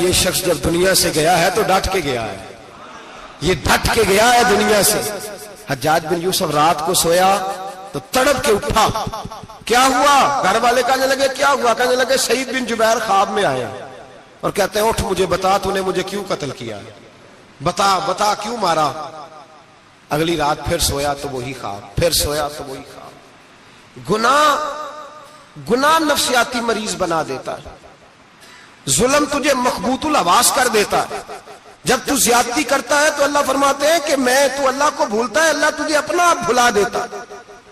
یہ شخص جب دنیا سے گیا ہے تو ڈٹ کے گیا ہے، یہ ڈٹ کے گیا ہے دنیا سے۔ حجاج بن یوسف رات کو سویا تو تڑپ کے اٹھا، کیا ہوا؟ گھر والے کہنے لگے کیا ہوا؟ کہنے لگے سعید بن جبیر خواب میں آیا اور کہتے ہیں اٹھ مجھے بتا تو نے مجھے کیوں قتل کیا، بتا کیوں مارا؟ اگلی رات پھر سویا تو وہی خواب، پھر سویا تو وہی خواب۔ گناہ نفسیاتی مریض بنا دیتا ہے، ظلم تجھے مخبوط الحواس کر دیتا ہے۔ جب تو زیادتی کرتا ہے تو اللہ فرماتے ہیں کہ تو اللہ کو بھولتا ہے، اللہ تجھے اپنا آپ بھلا دیتا ہے،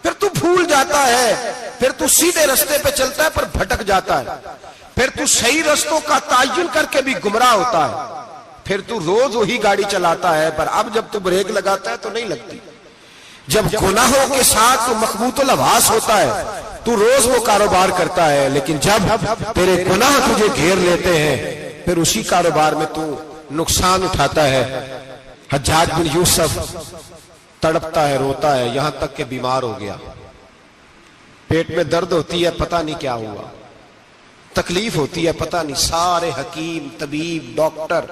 پھر تو بھول جاتا ہے، پھر تو سیدھے رستے پہ چلتا ہے پر بھٹک جاتا ہے، پھر تو صحیح رستوں کا تعین کر کے بھی گمراہ ہوتا ہے، پھر تو روز وہی گاڑی چلاتا ہے پر اب جب تو بریک لگاتا ہے تو نہیں لگتی۔ جب گناہوں کے ساتھ تو مخبوط الحواس ہوتا ہے تو روز وہ کاروبار کرتا ہے، لیکن جب تیرے گناہ تجھے گھیر لیتے ہیں پھر اسی کاروبار میں تو نقصان اٹھاتا ہے۔ حجاج بن یوسف تڑپتا ہے، روتا ہے، یہاں تک کہ بیمار ہو گیا، پیٹ میں درد ہوتی ہے، پتہ نہیں کیا ہوا، تکلیف ہوتی ہے، پتہ نہیں، سارے حکیم طبیب ڈاکٹر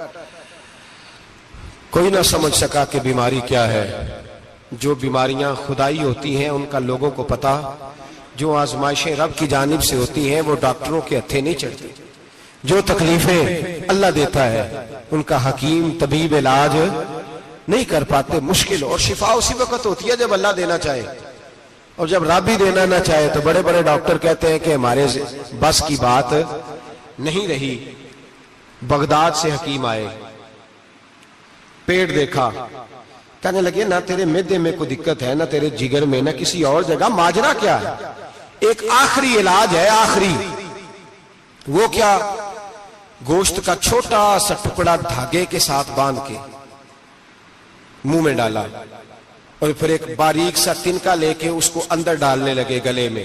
کوئی نہ سمجھ سکا کہ بیماری کیا ہے۔ جو بیماریاں خدائی ہوتی ہیں ان کا لوگوں کو پتا، جو آزمائشیں رب کی جانب سے ہوتی ہیں وہ ڈاکٹروں کے ہتھے نہیں چڑھتی، جو تکلیفیں اللہ دیتا ہے ان کا حکیم طبیب علاج نہیں کر پاتے، مشکل، اور شفا اسی وقت ہوتی ہے جب اللہ دینا چاہے، اور جب رب ہی دینا نہ چاہے تو بڑے بڑے ڈاکٹر کہتے ہیں کہ ہمارے بس کی بات نہیں رہی۔ بغداد سے حکیم آئے، پیٹ دیکھا، کہنے لگے نہ تیرے معدے میں کوئی دقت ہے، نہ تیرے جگر میں، نہ کسی اور جگہ، ماجرا کیا ہے؟ ایک آخری علاج ہے، آخری، وہ کیا؟ گوشت کا چھوٹا سا ٹکڑا دھاگے کے ساتھ باندھ کے منہ میں ڈالا اور پھر ایک باریک سا تنکا لے کے اس کو اندر ڈالنے لگے گلے میں۔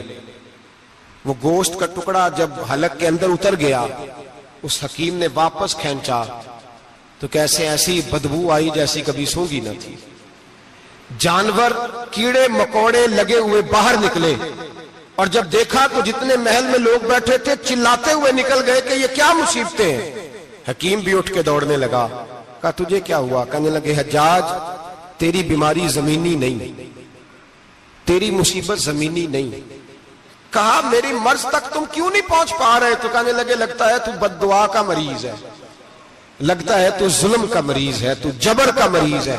وہ گوشت کا ٹکڑا جب حلق کے اندر اتر گیا، اس حکیم نے واپس کھینچا تو کیسے ایسی بدبو آئی جیسی کبھی سونگی نہ تھی۔ جانور کیڑے مکوڑے لگے ہوئے باہر نکلے، اور جب دیکھا تو جتنے محل میں لوگ بیٹھے تھے چلاتے ہوئے نکل گئے کہ یہ کیا مصیبتیں ہیں۔ حکیم بھی اٹھ کے دوڑنے لگا، کہا تجھے کیا ہوا؟ کہنے لگے حجاج تیری بیماری زمینی نہیں، تیری مصیبت زمینی نہیں۔ کہا میری مرض تک تم کیوں نہیں پہنچ پا رہے؟ تو کہنے لگے لگتا ہے تو بد دعا کا مریض ہے، لگتا ہے تو ظلم کا مریض ہے، تو جبر کا مریض ہے۔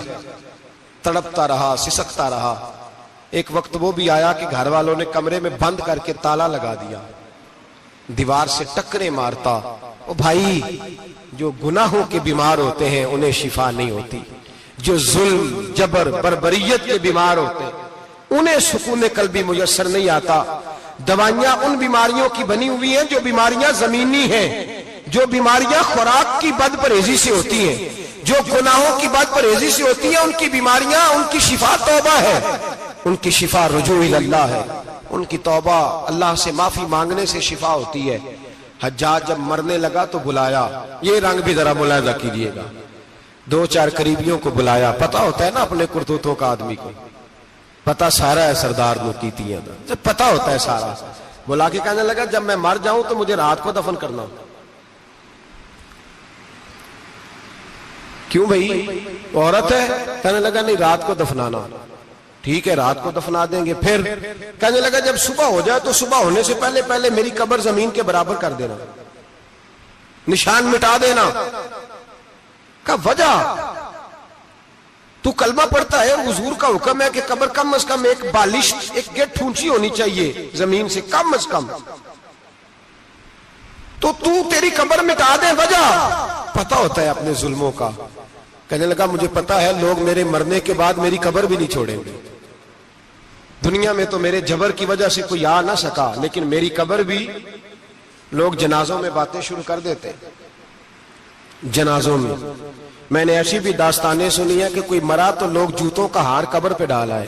تڑپتا رہا، سسکتا رہا۔ ایک وقت وہ بھی آیا کہ گھر والوں نے کمرے میں بند کر کے تالا لگا دیا، دیوار سے ٹکرے مارتا۔ او بھائی، جو گناہوں کے بیمار ہوتے ہیں انہیں شفا نہیں ہوتی، جو ظلم جبر بربریت کے بیمار ہوتے ہیں انہیں سکون قلبی میسر نہیں آتا۔ دوائیاں ان بیماریوں کی بنی ہوئی ہیں جو بیماریاں زمینی ہیں، جو بیماریاں خوراک کی بد پرہیزی سے ہوتی ہیں، جو گناہوں کی بد پرہیزی سے ہوتی ہیں، ان کی بیماریاں، ان کی شفا توبہ ہے، ان کی شفا رجوع اللہ ہے، ان کی توبہ اللہ سے معافی مانگنے سے شفا ہوتی ہے۔ حجاج جب مرنے لگا تو بلایا، یہ رنگ بھی ذرا ملاحظہ کیجئے گا، دو چار قریبیوں کو بلایا، پتہ ہوتا ہے نا اپنے کرتوتوں کا آدمی کو، پتہ سارا ہے سردار نوکیتیاں دا، پتہ ہوتا ہے سارا۔ بلا کے کہنے لگا جب میں مر جاؤں تو مجھے رات کو دفن کرنا۔ کیوں بھائی عورت ہے؟ کہنے لگا نہیں رات کو دفنانا۔ ٹھیک ہے رات کو دفنا دیں گے۔ پھر کہنے لگا جب صبح ہو جائے تو صبح ہونے سے پہلے پہلے میری قبر زمین کے برابر کر دینا، نشان مٹا دینا۔ کا وجہ تو کلمہ پڑھتا ہے، حضور کا حکم ہے کہ قبر کم از کم ایک بالش، ایک گیٹ اونچی ہونی چاہیے زمین سے کم از کم، تو تیری قبر مٹا دے۔ وجہ پتہ ہوتا ہے اپنے ظلموں کا۔ کہنے لگا مجھے پتہ ہے لوگ میرے مرنے کے بعد میری قبر بھی نہیں چھوڑیں گے، دنیا میں تو میرے جبر کی وجہ سے کوئی آ نہ سکا، لیکن میری قبر بھی لوگ جنازوں میں باتیں شروع کر دیتے۔ جنازوں میں نے ایسی بھی داستانیں سنی ہے کہ کوئی مرا تو لوگ جوتوں کا ہار قبر پہ ڈال آئے۔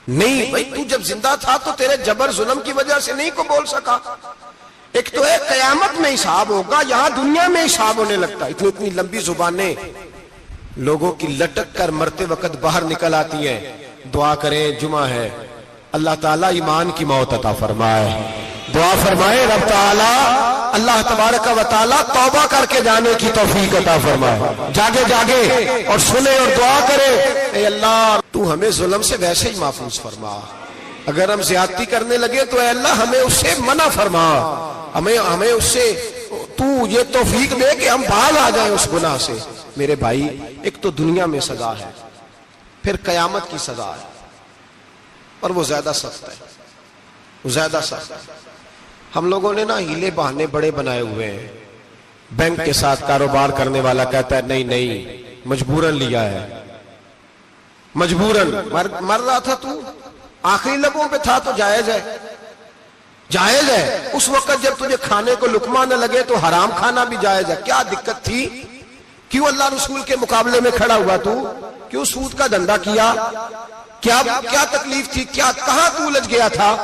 نہیں بھائی تو جب زندہ تھا تو تیرے جبر ظلم کی وجہ سے نہیں کو بول سکا۔ ایک تو ہے قیامت میں حساب ہوگا، یہاں دنیا میں حساب ہونے لگتا۔ اتنی لمبی زبانیں لوگوں کی لٹک کر مرتے وقت باہر نکل آتی ہیں۔ دعا کریں، جمعہ ہے، اللہ تعالیٰ ایمان کی موت عطا فرمائے۔ دعا فرمائے رب تعالیٰ اللہ تبارک و تعالی توبہ کر کے جانے کی توفیق عطا فرمائے، جاگے جاگے اور سنے اور دعا کرے، اے اللہ تو ہمیں ظلم سے ویسے ہی محفوظ فرما، اگر ہم زیادتی کرنے لگے تو اے اللہ ہمیں اس سے منع فرما، ہمیں اس سے تو یہ توفیق دے کہ ہم باز آ جائیں اس گناہ سے۔ میرے بھائی، ایک تو دنیا میں سزا ہے، پھر قیامت کی سزا ہے، اور وہ زیادہ سخت ہے، وہ زیادہ سخت ہے۔ ہم لوگوں نے نا ہیلے بہانے بڑے بنائے ہوئے ہیں۔ بینک کے ساتھ کاروبار کرنے والا کہتا ہے نہیں نہیں مجبوراً لیا ہے، مجبوراً مر رہا تھا تو، آخری لبوں پہ تھا تو جائز ہے، جائز ہے۔ اس وقت جب تجھے کھانے کو لقمہ نہ لگے تو حرام کھانا بھی جائز ہے، کیا دقت تھی؟ کیوں اللہ رسول کے مقابلے میں کھڑا ہوا تو؟ کیوں سود کا دھندا کیا؟ کیا تکلیف تھی؟ کہاں تو الجھ گیا تھا؟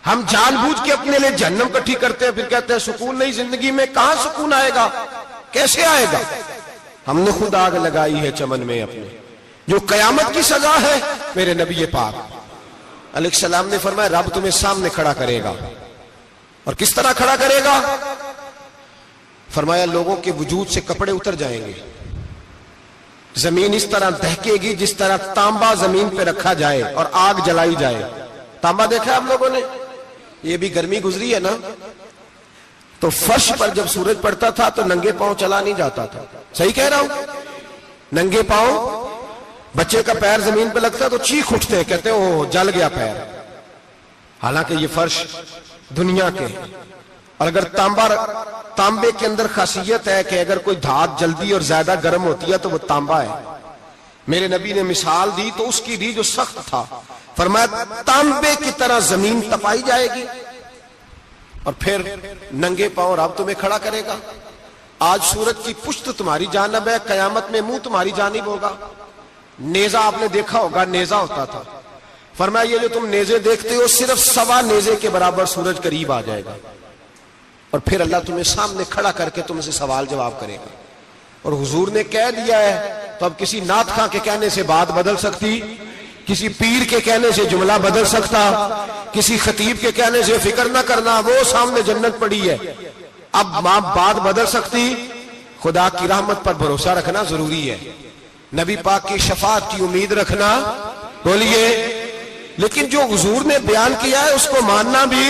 ہم جان بوجھ کے اپنے لیے جہنم کٹھی کرتے ہیں، پھر کہتے ہیں سکون نہیں زندگی میں۔ کہاں سکون آئے گا؟ کیسے آئے گا؟ ہم نے خود آگ لگائی ہے چمن میں اپنے۔ جو قیامت کی سزا ہے، میرے نبی پاک علیہ السلام نے فرمایا رب تمہیں سامنے کھڑا کرے گا، اور کس طرح کھڑا کرے گا؟ فرمایا لوگوں کے وجود سے کپڑے اتر جائیں گے، زمین اس طرح دہکے گی جس طرح تانبا زمین پہ رکھا جائے اور آگ جلائی جائے۔ تانبا دیکھا ہے آپ لوگوں نے؟ یہ بھی گرمی گزری ہے نا، تو فرش پر جب سورج پڑتا تھا تو ننگے پاؤں چلا نہیں جاتا تھا، صحیح کہہ رہا ہوں؟ ننگے پاؤں، بچے کا پیر زمین پہ لگتا تو چیخ اٹھتے، کہتے ہیں اوہ جل گیا پیر، حالانکہ یہ فرش دنیا کے۔ اور اگر تانبے کے اندر خاصیت ہے کہ اگر کوئی دھات جلدی اور زیادہ گرم ہوتی ہے تو وہ تانبا ہے۔ میرے نبی نے مثال دی تو اس کی دی جو سخت تھا، فرمایا تانبے کی طرح زمین تپائی جائے گی، اور پھر ننگے پاؤں رب تمہیں کھڑا کرے گا۔ آج سورج کی پشت تمہاری جانب ہے، قیامت میں منہ تمہاری جانب ہوگا۔ نیزہ آپ نے دیکھا ہوگا، نیزہ ہوتا تھا، فرمایا یہ جو تم نیزے دیکھتے ہو صرف سوا نیزے کے برابر سورج قریب آ جائے گا، اور پھر اللہ تمہیں سامنے کھڑا کر کے تم سے سوال جواب کرے گا۔ اور حضور نے کہہ دیا ہے تو اب کسی نعت خواں کے کہنے سے بات بدل سکتی، کسی پیر کے کہنے سے جملہ بدل سکتا، کسی خطیب کے کہنے سے فکر نہ کرنا وہ سامنے جنت پڑی ہے، اب بات بدل سکتی؟ خدا کی رحمت پر بھروسہ رکھنا ضروری ہے، نبی پاک کی شفاعت کی امید رکھنا، بولیے، لیکن جو حضور نے بیان کیا ہے اس کو ماننا بھی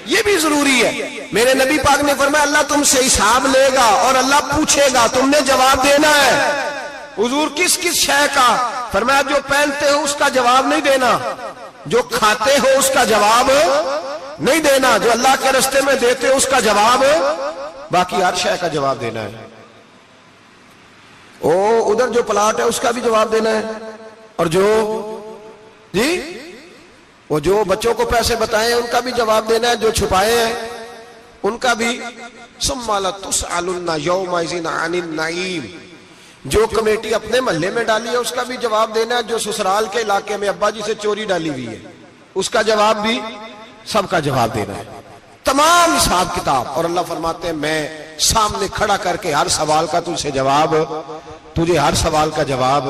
یہ بھی ضروری ہے۔ میرے نبی پاک نے فرمایا اللہ تم سے حساب لے گا اور اللہ پوچھے گا، تم نے جواب دینا ہے۔ حضور کس کس شے کا؟ فرمایا جو پہنتے ہو اس کا جواب نہیں دینا، جو کھاتے ہو اس کا جواب نہیں دینا، جو اللہ کے راستے میں دیتے ہو اس کا جواب، باقی ہر شے کا جواب دینا ہے۔ ادھر جو پلاٹ ہے اس کا بھی جواب دینا ہے، اور وہ جو بچوں کو پیسے بتائے ان کا بھی جواب دینا ہے، جو چھپائے ہیں ان کا بھی۔ ثم لتسألن یومئذ عن النعیم، جو کمیٹی اپنے محلے میں ڈالی ہے اس کا بھی جواب دینا ہے، جو سسرال کے علاقے میں ابا جی سے چوری ڈالی ہوئی ہے اس کا جواب بھی، سب کا جواب دینا ہے، تمام حساب کتاب۔ اور اللہ فرماتے ہیں میں سامنے کھڑا کر کے ہر سوال کا تجھے ہر سوال کا جواب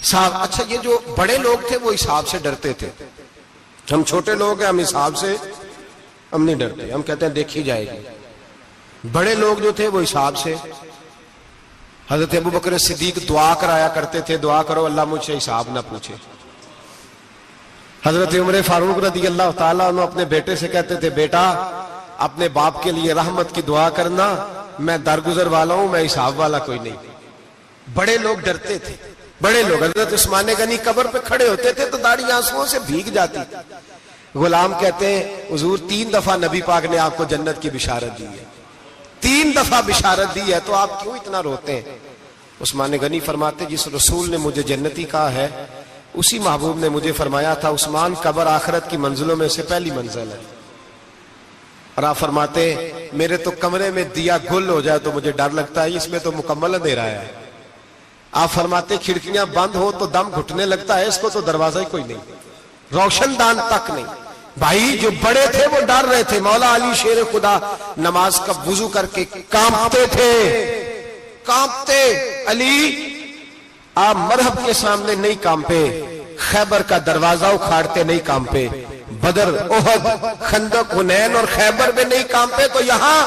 صاحب۔ اچھا یہ جو بڑے لوگ تھے وہ حساب سے ڈرتے تھے، ہم چھوٹے لوگ ہیں ہم حساب سے ہم نہیں ڈرتے، ہم کہتے ہیں دیکھی جائے گی۔ بڑے لوگ جو تھے وہ حساب سے، حضرت ابو بکر صدیق دعا کرایا کرتے تھے، دعا کرو اللہ مجھ سے حساب نہ پوچھے۔ حضرت عمر فاروق رضی اللہ تعالیٰ عنہ اپنے بیٹے سے کہتے تھے بیٹا اپنے باپ کے لیے رحمت کی دعا کرنا، میں درگزر والا ہوں، میں حساب والا کوئی نہیں۔ بڑے لوگ ڈرتے تھے، بڑے لوگ۔ حضرت عثمان غنی قبر پہ کھڑے ہوتے تھے تو داڑھی آنسوؤں سے بھیگ جاتی۔ غلام کہتے ہیں حضور 3 دفعہ نبی پاک نے آپ کو جنت کی بشارت دی ہے، 3 دفعہ بشارت دی ہے، تو آپ کیوں اتنا روتے ہیں؟ عثمان غنی فرماتے جس رسول نے مجھے جنتی کہا ہے اسی محبوب نے مجھے فرمایا تھا عثمان قبر آخرت کی منزلوں میں سے پہلی منزل ہے۔ اور آپ فرماتے میرے تو کمرے میں دیا گل ہو جائے تو مجھے ڈر لگتا ہے، اس میں تو مکمل اندھیرا ہے۔ آپ فرماتے کھڑکیاں بند ہو تو دم گھٹنے لگتا ہے، اس کو تو دروازہ ہی کوئی نہیں، روشن دان تک نہیں۔ بھائی جو بڑے تھے وہ ڈر رہے تھے۔ مولا علی شیر خدا نماز کا وضو کر کے کانپتے تھے، کانپتے۔ علی آپ مرحب کے سامنے نہیں کانپے، خیبر کا دروازہ اکھاڑتے نہیں کانپے، بدر، احد، خندق، حنین اور خیبر میں نہیں کانپے تو یہاں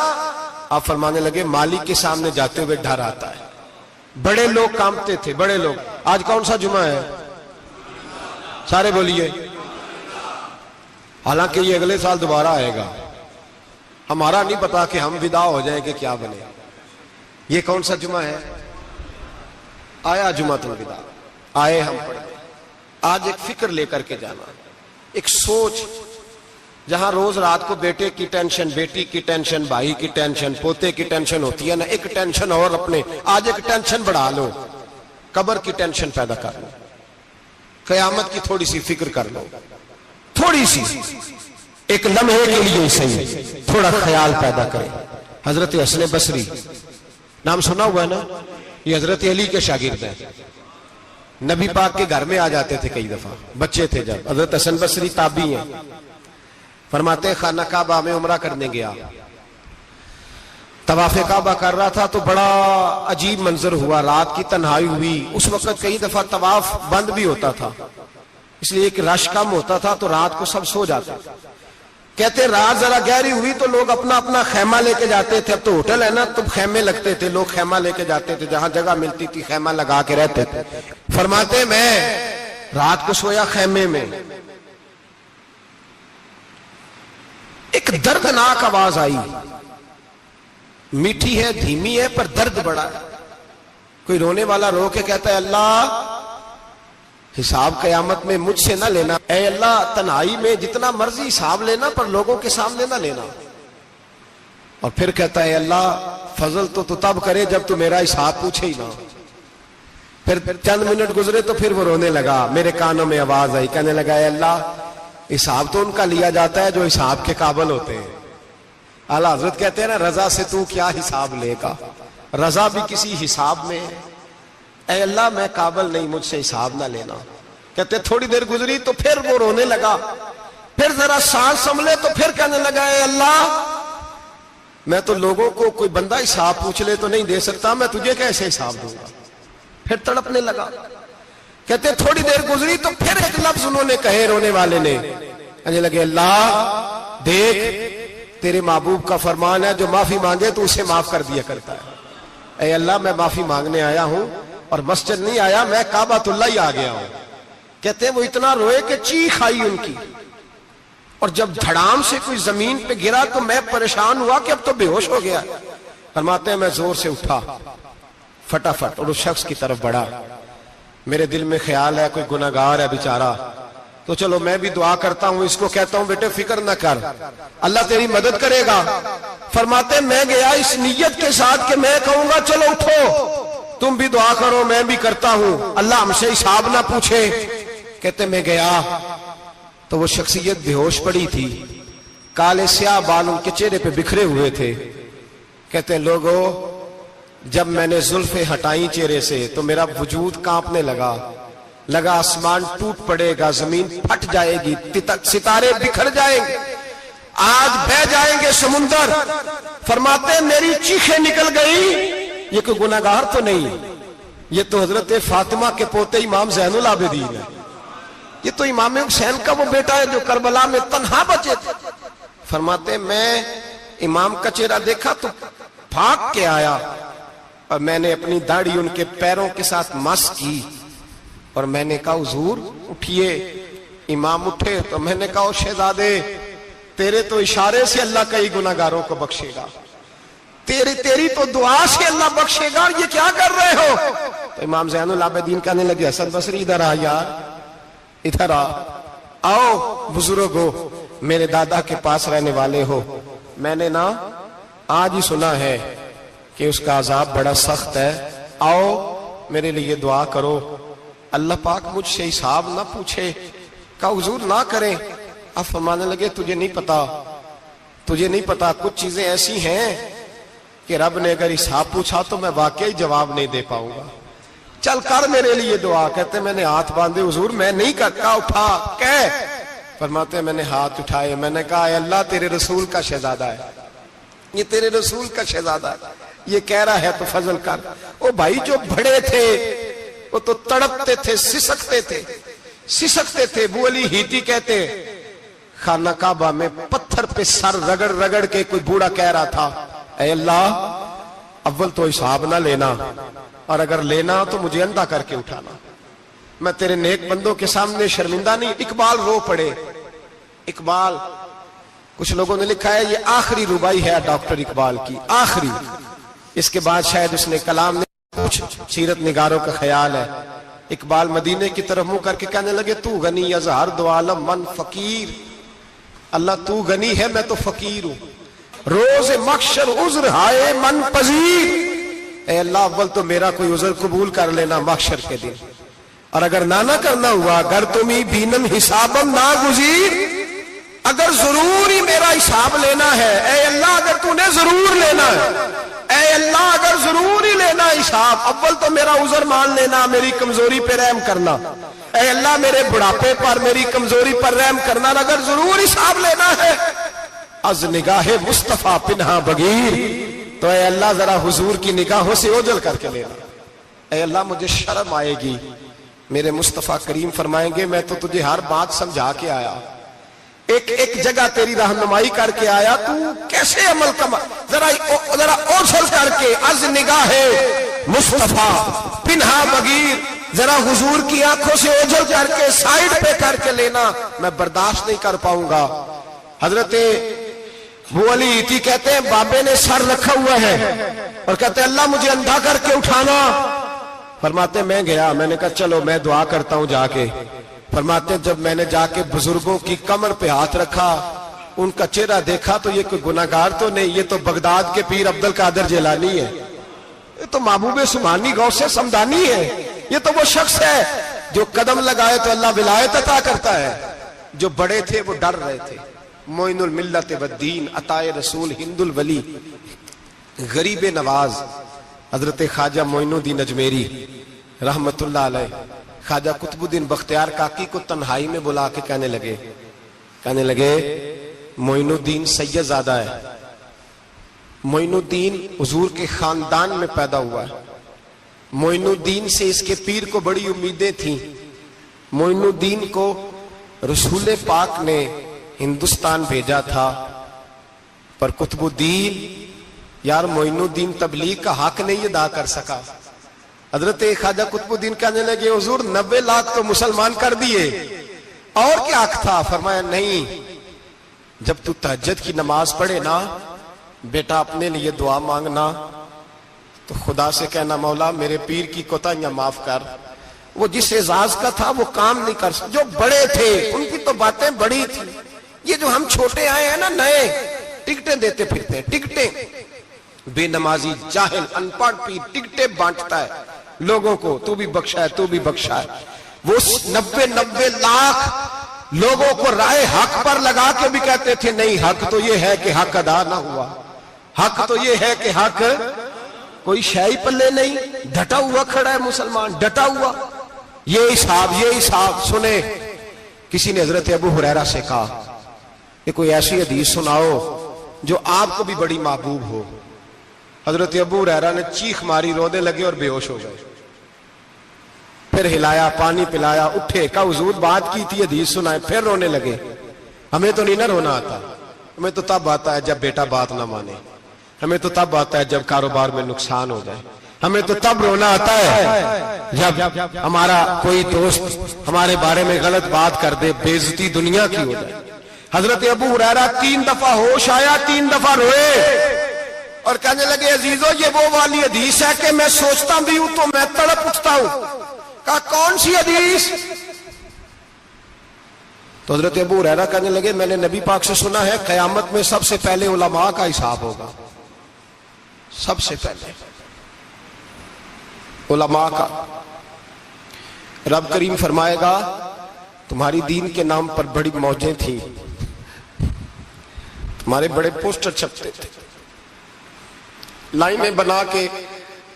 آپ فرمانے لگے مالی کے سامنے جاتے ہوئے ڈر آتا ہے. بڑے لوگ کانپتے تھے، بڑے لوگ. آج کون سا جمعہ ہے؟ سارے بولیے. حالانکہ یہ اگلے سال دوبارہ آئے گا، ہمارا نہیں پتا کہ ہم ودا ہو جائیں کہ کیا بنے. یہ کون سا جمعہ ہے؟ آیا جمعہ الوداع، آئے ہم پڑھیں. آج ایک فکر لے کر کے جانا، ایک سوچ. جہاں روز رات کو بیٹے کی ٹینشن، بیٹی کی ٹینشن، بھائی کی ٹینشن، پوتے کی ٹینشن ہوتی ہے نا، ایک ٹینشن اور اپنے آج ایک ٹینشن بڑھا لو، قبر کی ٹینشن پیدا کر لو، قیامت کی تھوڑی سی فکر کر لو، تھوڑی سی، ایک لمحے کے لیے صحیح تھوڑا خیال پیدا کرے. حضرت حسن بصری نام سنا ہوا ہے نا، یہ حضرت علی کے شاگرد ہیں. نبی پاک کے گھر میں آ جاتے تھے کئی دفعہ، بچے تھے جب. حضرت حسن بصری تابعی ہیں. فرماتے خانہ کعبہ میں عمرہ کرنے گیا، طواف کعبہ کر رہا تھا تو بڑا عجیب منظر ہوا. رات کی تنہائی ہوئی. اس وقت کئی دفعہ طواف بند بھی ہوتا تھا، اس لیے کہ رش کم ہوتا تھا تو رات کو سب سو جاتے. کہتے رات ذرا گہری ہوئی تو لوگ اپنا اپنا خیمہ لے کے جاتے تھے. اب تو ہوٹل ہے نا تو خیمے لگتے تھے، لوگ خیمہ لے کے جاتے تھے، جہاں جگہ ملتی تھی خیمہ لگا کے رہتے تھے. فرماتے میں رات کو سویا خیمے میں، ایک دردناک آواز آئی. میٹھی ہے، دھیمی ہے، پر درد بڑا ہے. کوئی رونے والا رو کے کہتا ہے اللہ حساب قیامت میں مجھ سے نہ لینا، اے اللہ تنہائی میں جتنا مرضی حساب لینا پر لوگوں کے سامنے نہ لینا. اور پھر کہتا ہے اللہ فضل تو تب کرے جب تو میرا حساب پوچھے ہی نہ. پھر چند منٹ گزرے تو پھر وہ رونے لگا. میرے کانوں میں آواز آئی، کہنے لگا اے اللہ حساب تو ان کا لیا جاتا ہے جو حساب کے قابل ہوتے ہیں. اعلیٰ حضرت کہتے ہیں نا رضا سے تو کیا حساب لے گا، رضا بھی کسی حساب میں ہے. اے اللہ میں قابل نہیں، مجھ سے حساب نہ لینا. کہتے تھوڑی دیر گزری تو پھر وہ رونے لگا. پھر ذرا سانس سنبھلے تو پھر کہنے لگا اے اللہ میں تو لوگوں کو کوئی بندہ حساب پوچھ لے تو نہیں دے سکتا، میں تجھے کیسے حساب دوں گا. پھر تڑپنے لگا. کہتے تھوڑی دیر گزری تو پھر ایک لفظ انہوں نے کہے، رونے والے نے کہنے لگے اللہ دیکھ تیرے محبوب کا فرمان ہے جو معافی مانگے تو اسے معاف کر دیا کرتا ہے. اے اللہ میں معافی مانگنے آیا ہوں اور مسجد نہیں آیا، میں کعبۃ اللہ ہی آ گیا ہوں. کہتے ہیں وہ اتنا روئے کہ چیخ آئی ان کی، اور جب دھڑام سے کوئی زمین پہ گرا تو میں پریشان ہوا کہ اب تو بے ہوش ہو گیا. فرماتے ہیں میں زور سے اٹھا فٹافٹ اور اس شخص کی طرف بڑھا. میرے دل میں خیال ہے کوئی گناہگار ہے بیچارہ، تو چلو میں بھی دعا کرتا ہوں، اس کو کہتا ہوں بیٹے فکر نہ کر، اللہ تیری مدد کرے گا. فرماتے میں گیا اس نیت کے ساتھ کہ میں کہوں گا چلو اٹھو تم بھی دعا کرو، میں بھی کرتا ہوں، اللہ ہم سے حساب نہ پوچھے. کہتے میں گیا تو وہ شخصیت بے ہوش پڑی تھی، کالے سیاہ بال ان کے چہرے پہ بکھرے ہوئے تھے. کہتے لوگوں جب میں نے زلفیں ہٹائیں چہرے سے تو میرا وجود کانپنے لگا آسمان ٹوٹ پڑے گا، زمین پھٹ جائے گی، ستارے بکھر جائیں گے، آج بہہ جائیں گے سمندر. فرماتے میری چیخیں نکل گئی. یہ کوئی گناہگار تو نہیں، یہ تو حضرت فاطمہ کے پوتے امام زین العابدین ہے، یہ تو امام حسین کا وہ بیٹا ہے جو کربلا میں تنہا بچے تھے. فرماتے میں امام کا چہرہ دیکھا تو بھاگ کے آیا اور میں نے اپنی داڑھی ان کے پیروں کے ساتھ مس کی اور میں نے کہا حضور اٹھئے. امام اٹھے تو میں نے کہا شہزادے تیرے تو اشارے سے اللہ کئی گناہگاروں کو بخشے گا، تیری تو دعا سے اللہ بخشے گا، یہ کیا کر رہے ہو؟ تو امام زین العابدین کہنے لگے حسن بصری ادھر آ یار، ادھر آؤ بزرگو، میرے دادا کے پاس رہنے والے ہو. میں نے نا آج ہی سنا ہے کہ اس کا عذاب بڑا سخت ہے، آؤ میرے لیے دعا کرو، اللہ پاک مجھ سے حساب نہ پوچھے. کہا حضور نہ کریں. اب فرمانے لگے تجھے نہیں پتا کچھ چیزیں ایسی ہیں کہ رب نے اگر حساب پوچھا تو میں واقعی جواب نہیں دے پاؤں گا، چل کر میرے لیے دعا. کہتے میں نے ہاتھ باندھے حضور میں نہیں کرتا، اٹھا کہہ. فرماتے میں نے ہاتھ اٹھائے، میں نے کہا اے اللہ تیرے رسول کا شہزادہ ہے، یہ تیرے رسول کا شہزادہ ہے، یہ کہہ رہا ہے تو فضل کر. وہ بھائی جو بڑے تھے وہ تو تڑپتے تھے، سسکتے تھے. ابو علی ہیتی کہتے خانہ کعبہ میں پتھر پہ سر رگڑ رگڑ کے کوئی بوڑھا کہہ رہا تھا اے اللہ اول تو حساب نہ لینا اور اگر لینا تو مجھے اندھا کر کے اٹھانا، میں تیرے نیک بندوں کے سامنے شرمندہ نہیں۔ اقبال رو پڑے۔ اقبال، کچھ لوگوں نے لکھا ہے یہ آخری ربائی ہے ڈاکٹر اقبال کی، آخری، اس کے بعد شاید اس نے کلام نے، کچھ سیرت نگاروں کا خیال ہے۔ اقبال مدینے کی طرف منہ کر کے کہنے لگے تو غنی از ہر دو عالم من فقیر، اللہ تو غنی ہے میں تو فقیر ہوں، روز محشر عذر ہائے من پذیر، اے اللہ اول تو میرا کوئی عذر قبول کر لینا محشر کے دن، اور اگر نہ کرنا ہوا اگر تمہیں بینم حسابم نہ گزیر، اگر ضرور ہی میرا حساب لینا ہے، اے اللہ اگر تو نے ضرور لینا ہے، اے اللہ اگر ضرور ہی لینا حساب، اول تو میرا عذر مان لینا، میری کمزوری پہ رحم کرنا، اے اللہ میرے بڑھاپے پر میری کمزوری پر رحم کرنا، اگر ضرور حساب لینا ہے از نگاہ مصطفیٰ پنہا بغیر، تو اے اللہ ذرا حضور کی نگاہوں سے اوجھل کر کے لینا، اے اللہ مجھے شرم آئے گی، میرے مصطفیٰ کریم فرمائیں گے میں تو تجھے ہر بات سمجھا کے آیا، ایک جگہ تیری رہنمائی کر کے آیا، تو کیسے عمل کما، ذرا اوجھل کر کے از نگاہ مصطفیٰ پنہا بغیر، ذرا حضور کی آنکھوں سے اوجھل کر کے سائیڈ پہ کر کے لینا، میں برداشت نہیں کر پاؤں گا۔ حضرت ابو علی ایتی کہتے ہیں بابے نے سر رکھا ہوا ہے اور کہتے ہیں اللہ مجھے اندھا کر کے اٹھانا، فرماتے میں گیا، میں نے کہا چلو میں دعا کرتا ہوں جا کے، فرماتے جب میں نے جا کے بزرگوں کی کمر پہ ہاتھ رکھا، ان کا چہرہ دیکھا تو یہ کوئی گناہگار تو نہیں، یہ تو بغداد کے پیر عبد القادر جیلانی ہے، یہ تو محبوب سبحانی غوث سمدانی ہے، یہ تو وہ شخص ہے جو قدم لگائے تو اللہ ولایت عطا کرتا ہے۔ جو بڑے تھے وہ ڈر رہے تھے، معین الملت والدین، عطائے رسول، ہند الولی، غریب نواز حضرت خواجہ معین الدین اجمیری رحمت اللہ علیہ، خواجہ قطب الدین بختیار کاکی کو تنہائی میں بلا کے کہنے لگے معین الدین سید زادہ ہے، معین الدین حضور کے خاندان میں پیدا ہوا ہے، معین الدین سے اس کے پیر کو بڑی امیدیں تھیں، معین الدین کو رسول پاک نے ہندوستان بھیجا تھا، پر قطب الدین یار معین الدین تبلیغ کا حق نہیں ادا کر سکا۔ حضرت خواجہ قطب الدین کہنے لگے حضور 90 لاکھ تو مسلمان کر دیے، اور کیا حق تھا؟ فرمایا نہیں، جب تو تہجد کی نماز پڑھے نا بیٹا اپنے لیے دعا مانگنا تو خدا سے کہنا مولا میرے پیر کی کوتاہیاں معاف کر، وہ جس اعزاز کا تھا وہ کام نہیں کر سکتا، جو بڑے تھے ان کی تو باتیں بڑی تھی، یہ جو ہم چھوٹے آئے ہیں نا نئے، ٹکٹیں دیتے پھرتے ہیں، ٹکٹیں، بے نمازی جاہل ان پڑھ پیر ٹکٹیں بانٹتا ہے لوگوں کو، تو بھی بخشا ہے تو بھی بخشا ہے، وہ 90 لاکھ لوگوں کو رائے حق پر لگا کے بھی کہتے تھے نہیں حق تو یہ ہے کہ حق ادا نہ ہوا، حق تو یہ ہے کہ حق، کوئی شاہی پلے نہیں، ڈٹا ہوا کھڑا ہے مسلمان، ڈٹا ہوا، یہ حساب سنے۔ کسی نے حضرت ابو ہریرہ سے کہا کہ کوئی ایسی حدیث سناؤ جو آپ کو بھی بڑی محبوب ہو۔ حضرت ابو ہریرہ نے چیخ ماری، رونے لگے اور بے ہوش ہو گئے، پھر ہلایا، پانی پلایا، اٹھے، کہا حضور بات کی تھی حدیث سنائے، پھر رونے لگے۔ ہمیں تو نہیں نہ رونا آتا، ہمیں تو تب آتا ہے جب بیٹا بات نہ مانے، ہمیں تو تب آتا ہے جب کاروبار میں نقصان ہو جائے، ہمیں تو تب رونا آتا ہے جب ہمارا کوئی دوست ہمارے بارے میں غلط بات کر دے، بے عزتی دنیا کی ہو جائے۔ حضرت ابو ہریرہ 3 دفعہ ہوش آیا، 3 دفعہ روئے اور کہنے لگے عزیزو یہ وہ والی حدیث ہے کہ میں سوچتا بھی ہوں تو میں تڑپ اٹھتا ہوں۔ کہا کون سی حدیث؟ تو حضرت ابو ہریرہ کہنے لگے میں نے نبی پاک سے سنا ہے قیامت میں سب سے پہلے علماء کا حساب ہوگا، سب سے پہلے علماء کا۔ رب کریم فرمائے گا تمہاری دین کے نام پر بڑی موجیں تھیں، تمہارے بڑے پوسٹر چھپتے تھے، لائنیں بنا کے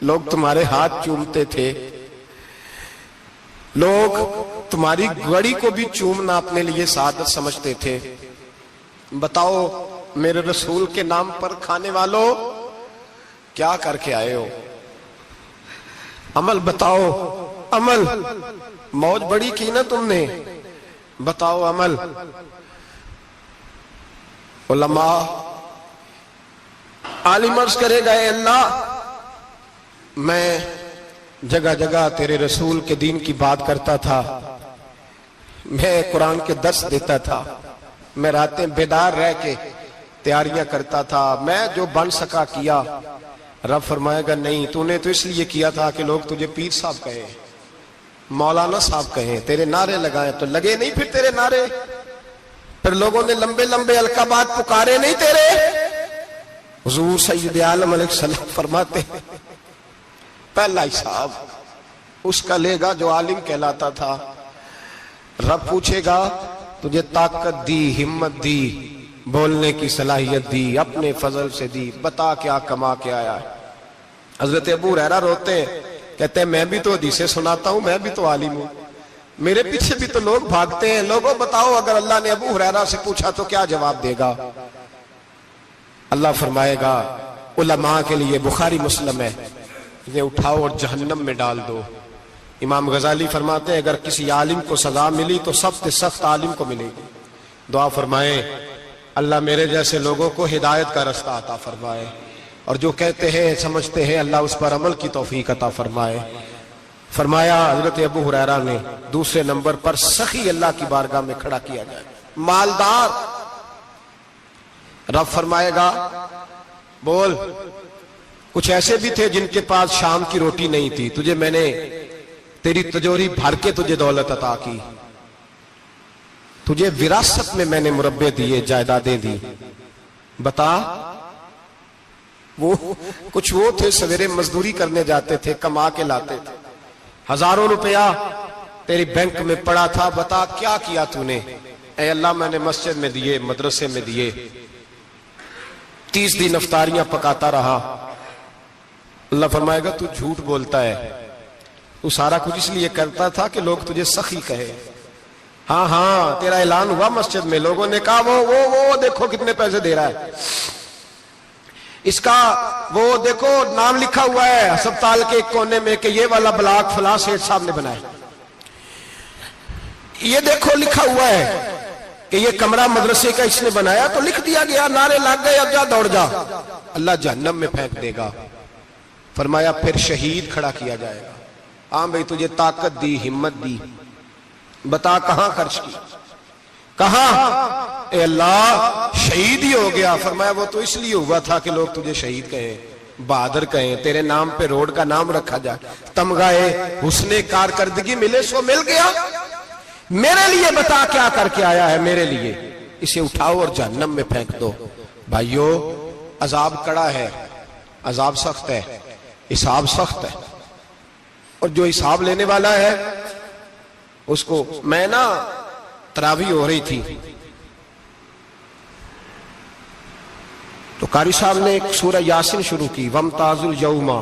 لوگ تمہارے ہاتھ چومتے تھے، لوگ تمہاری گڑی کو بھی چومنا اپنے لیے سعادت سمجھتے تھے۔ بتاؤ میرے رسول کے نام پر کھانے والوں کیا کر کے آئے ہو؟ عمل بتاؤ، عمل، موج بڑی کی نا تم نے، بتاؤ عمل۔ علماء عالم عرض کرے گا، اے اللہ میں جگہ جگہ تیرے رسول کے دین کی بات کرتا تھا، میں قرآن کے درس دیتا تھا، میں راتیں بیدار رہ کے تیاریاں کرتا تھا، میں جو بن سکا کیا۔ رب فرمائے گا نہیں، تو نے تو اس لیے کیا تھا کہ لوگ تجھے پیر صاحب کہیں، مولانا صاحب کہیں، تیرے نعرے لگائیں، تو لگے نہیں پھر تیرے نعرے؟ پھر لوگوں نے لمبے لمبے القابات پکارے نہیں تیرے؟ حضور سید عالم علیہ السلام فرماتے ہیں پہلا حساب اس کا لے گا جو عالم کہلاتا تھا۔ رب پوچھے گا تجھے طاقت دی، ہمت دی، بولنے کی صلاحیت دی، اپنے فضل سے دی، بتا کیا کما کے آیا ہے۔ حضرت ابو ہریرہ روتے ہیں، کہتے ہیں میں بھی تو حدیثیں سناتا ہوں، میں بھی تو عالم ہوں، میرے پیچھے بھی تو لوگ بھاگتے ہیں، لوگوں بتاؤ اگر اللہ نے ابو ہریرہ سے پوچھا تو کیا جواب دے گا؟ اللہ فرمائے گا علماء کے لیے بخاری مسلم ہے، انہیں اٹھاؤ اور جہنم میں ڈال دو۔ امام غزالی فرماتے ہیں اگر کسی عالم کو سزا ملی تو سب سے سخت عالم کو ملے گی۔ دعا فرمائیں اللہ میرے جیسے لوگوں کو ہدایت کا رستہ عطا فرمائے، اور جو کہتے ہیں سمجھتے ہیں اللہ اس پر عمل کی توفیق عطا فرمائے۔ فرمایا حضرت ابو ہریرہ نے دوسرے نمبر پر سخی اللہ کی بارگاہ میں کھڑا کیا جائے، مالدار۔ رب فرمائے گا بول، کچھ ایسے بھی تھے جن کے پاس شام کی روٹی نہیں تھی، تجھے میں نے تیری تجوری بھر کے تجھے دولت عطا کی، تجھے وراثت میں میں نے مربے دیے، جائیدادیں دی، بتا۔ وہ کچھ وہ تھے سویرے مزدوری کرنے جاتے تھے، کما کے لاتے تھے، ہزاروں روپیہ تیری بینک میں پڑا تھا، بتا کیا کیا تو نے؟ اے اللہ میں نے مسجد میں دیے، مدرسے میں دیے، 30 دن افطاریاں پکاتا رہا۔ اللہ فرمائے گا تو جھوٹ بولتا ہے، تو سارا کچھ اس لیے کرتا تھا کہ لوگ تجھے سخی کہے۔ ہاں ہاں تیرا اعلان ہوا مسجد میں، لوگوں نے کہا وہ دیکھو کتنے پیسے دے رہا ہے، اس کا وہ دیکھو نام لکھا ہوا ہے ہسپتال کے ایک کونے میں کہ یہ والا بلاک فلاں سیٹھ صاحب نے بنایا، یہ دیکھو لکھا ہوا ہے کہ یہ کمرہ مدرسے کا اس نے بنایا، تو لکھ دیا گیا، نعرے لگ گئے، اب جا دوڑ جا۔ اللہ جہنم میں پھینک دے گا۔ فرمایا پھر شہید کھڑا کیا جائے گا، ہاں بھئی تجھے طاقت دی، ہمت دی، بتا کہاں خرچ کی، کہاں؟ اے اللہ شہید ہی ہو گیا۔ فرمایا وہ تو اس لیے ہوا تھا کہ لوگ تجھے شہید کہیں، بہادر کہیں، تیرے نام پہ روڈ کا نام رکھا جائے، تمغہ حسن کارکردگی ملے، سو مل گیا۔ میرے لیے بتا کیا کر کے آیا ہے، میرے لیے، اسے اٹھاؤ اور جہنم میں پھینک دو۔ بھائیو عذاب کڑا ہے، عذاب سخت ہے، حساب سخت ہے، اور جو حساب لینے والا ہے اس کو، میں نا تراویح ہو رہی تھی تو قاری صاحب نے ایک سورہ یاسین شروع کی، وَامْتَازُوا الْيَوْمَ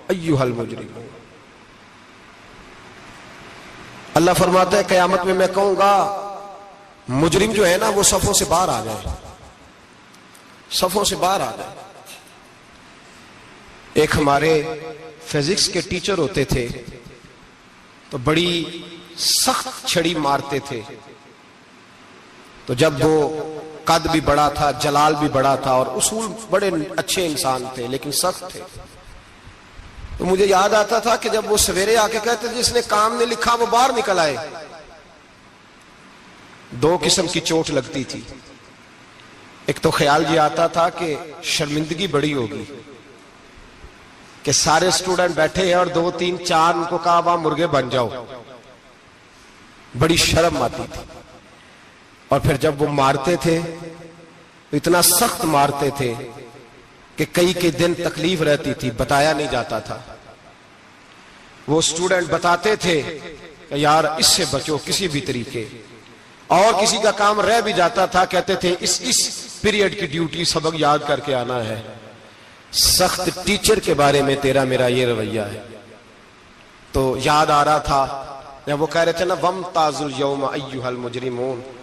أَيُّهَا الْمُجْرِمُونَ۔ اللہ فرماتا ہے قیامت میں میں کہوں گا مجرم جو ہے نا وہ صفوں سے باہر آ جائے، صفوں سے باہر آ جائے۔ ایک ہمارے فزکس کے ٹیچر ہوتے تھے تو بڑی سخت چھڑی مارتے تھے، تو جب وہ قد بھی بڑا تھا، جلال بھی بڑا تھا، اور اصول بڑے اچھے انسان تھے لیکن سخت تھے، تو مجھے یاد آتا تھا کہ جب وہ سویرے آ کے کہتے جس نے کام نے لکھا وہ باہر نکل آئے، دو قسم کی چوٹ لگتی تھی۔ ایک تو خیال یہ آتا تھا کہ شرمندگی بڑی ہوگی کہ سارے اسٹوڈنٹ بیٹھے ہیں اور 2 3 4 ان کو کہا وہاں مرغے بن جاؤ، بڑی شرم آتی تھی۔ اور پھر جب وہ مارتے تھے اتنا سخت مارتے تھے کہ کئی دن تکلیف رہتی تھی، بتایا نہیں جاتا تھا۔ وہ اسٹوڈنٹ بتاتے تھے کہ یار اس سے بچو کسی بھی طریقے، اور کسی کا کام رہ بھی جاتا تھا کہتے تھے اس پیریڈ کی ڈیوٹی سبق یاد کر کے آنا ہے۔ سخت ٹیچر کے بارے میں تیرا میرا یہ رویہ ہے۔ تو یاد آ رہا تھا جب وہ کہہ رہے تھے نا وَامْتَازُوا الْيَوْمَ أَيُّهَا الْمُجْرِمُونَ،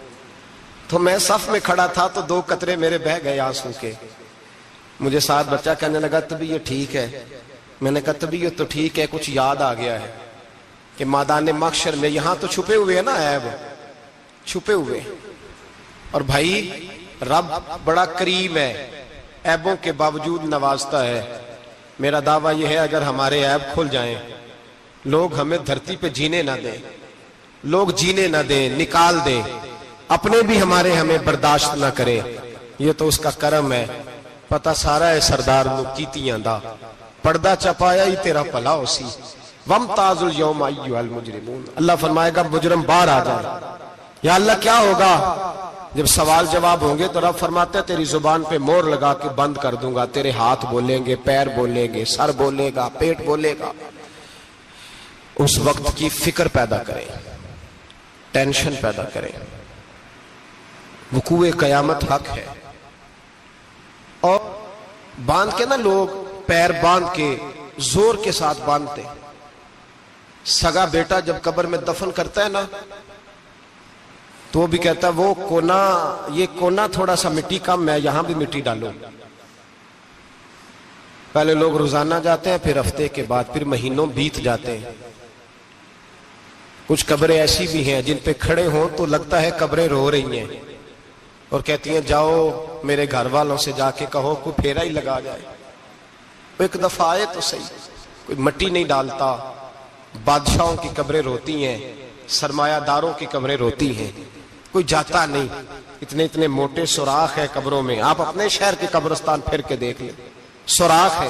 تو میں صف میں کھڑا تھا تو 2 قطرے میرے بہہ گئے آنسو کے۔ مجھے ساتھ بچہ کہنے لگا طبیعت ٹھیک ہے، میں نے کہا طبیعت تو ٹھیک ہے، کچھ یاد آ گیا ہے کہ میدان محشر میں یہاں تو چھپے ہوئے ہیں نا عیب، چھپے ہوئے، اور بھائی رب بڑا کریم ہے، عیبوں کے باوجود نوازتا ہے۔ میرا دعویٰ یہ ہے اگر ہمارے عیب کھل جائیں، لوگ ہمیں دھرتی پہ جینے نہ دیں، لوگ جینے نہ دیں، نکال دیں، اپنے بھی ہمیں برداشت نہ کرے، یہ تو اس کا کرم ہے۔ پتہ سارا ہے سردار نو کیتیاں دا، پردہ چپایا ہی تیرا بھلا ہو سی، وَامْتَازُ الْيَوْمَ أَيُّهَا الْمُجْرِمُونَ۔ اللہ فرمائے گا مجرم باہر آ جائے۔ یا اللہ کیا ہوگا؟ جب سوال جواب ہوں گے تو رب فرماتے ہیں تیری زبان پہ مور لگا کے بند کر دوں گا، تیرے ہاتھ بولیں گے، پیر بولیں گے، سر بولے گا، پیٹ بولے گا۔ اس وقت کی فکر پیدا کریں، ٹینشن پیدا کریں۔ وقوع قیامت حق ہے، اور باندھ کے نا لوگ پیر باندھ کے زور کے ساتھ باندھتے۔ سگا بیٹا جب قبر میں دفن کرتا ہے نا تو وہ بھی کہتا ہے وہ کونا، یہ کونا تھوڑا سا مٹی کم ہے، یہاں بھی مٹی ڈالو۔ پہلے لوگ روزانہ جاتے ہیں، پھر ہفتے کے بعد، پھر مہینوں بیت جاتے ہیں۔ کچھ قبریں ایسی بھی ہیں جن پہ کھڑے ہوں تو لگتا ہے قبریں رو رہی ہیں اور کہتی ہیں جاؤ میرے گھر والوں سے جا کے کہو کوئی پھیرا ہی لگا جائے، ایک دفعہ آئے تو صحیح۔ کوئی مٹی نہیں ڈالتا۔ بادشاہوں کی قبریں روتی ہیں، سرمایہ داروں کی قبریں روتی ہیں، کوئی جاتا نہیں۔ اتنے اتنے موٹے سوراخ ہے قبروں میں، آپ اپنے شہر کے قبرستان پھر کے دیکھ لیں، سوراخ ہے۔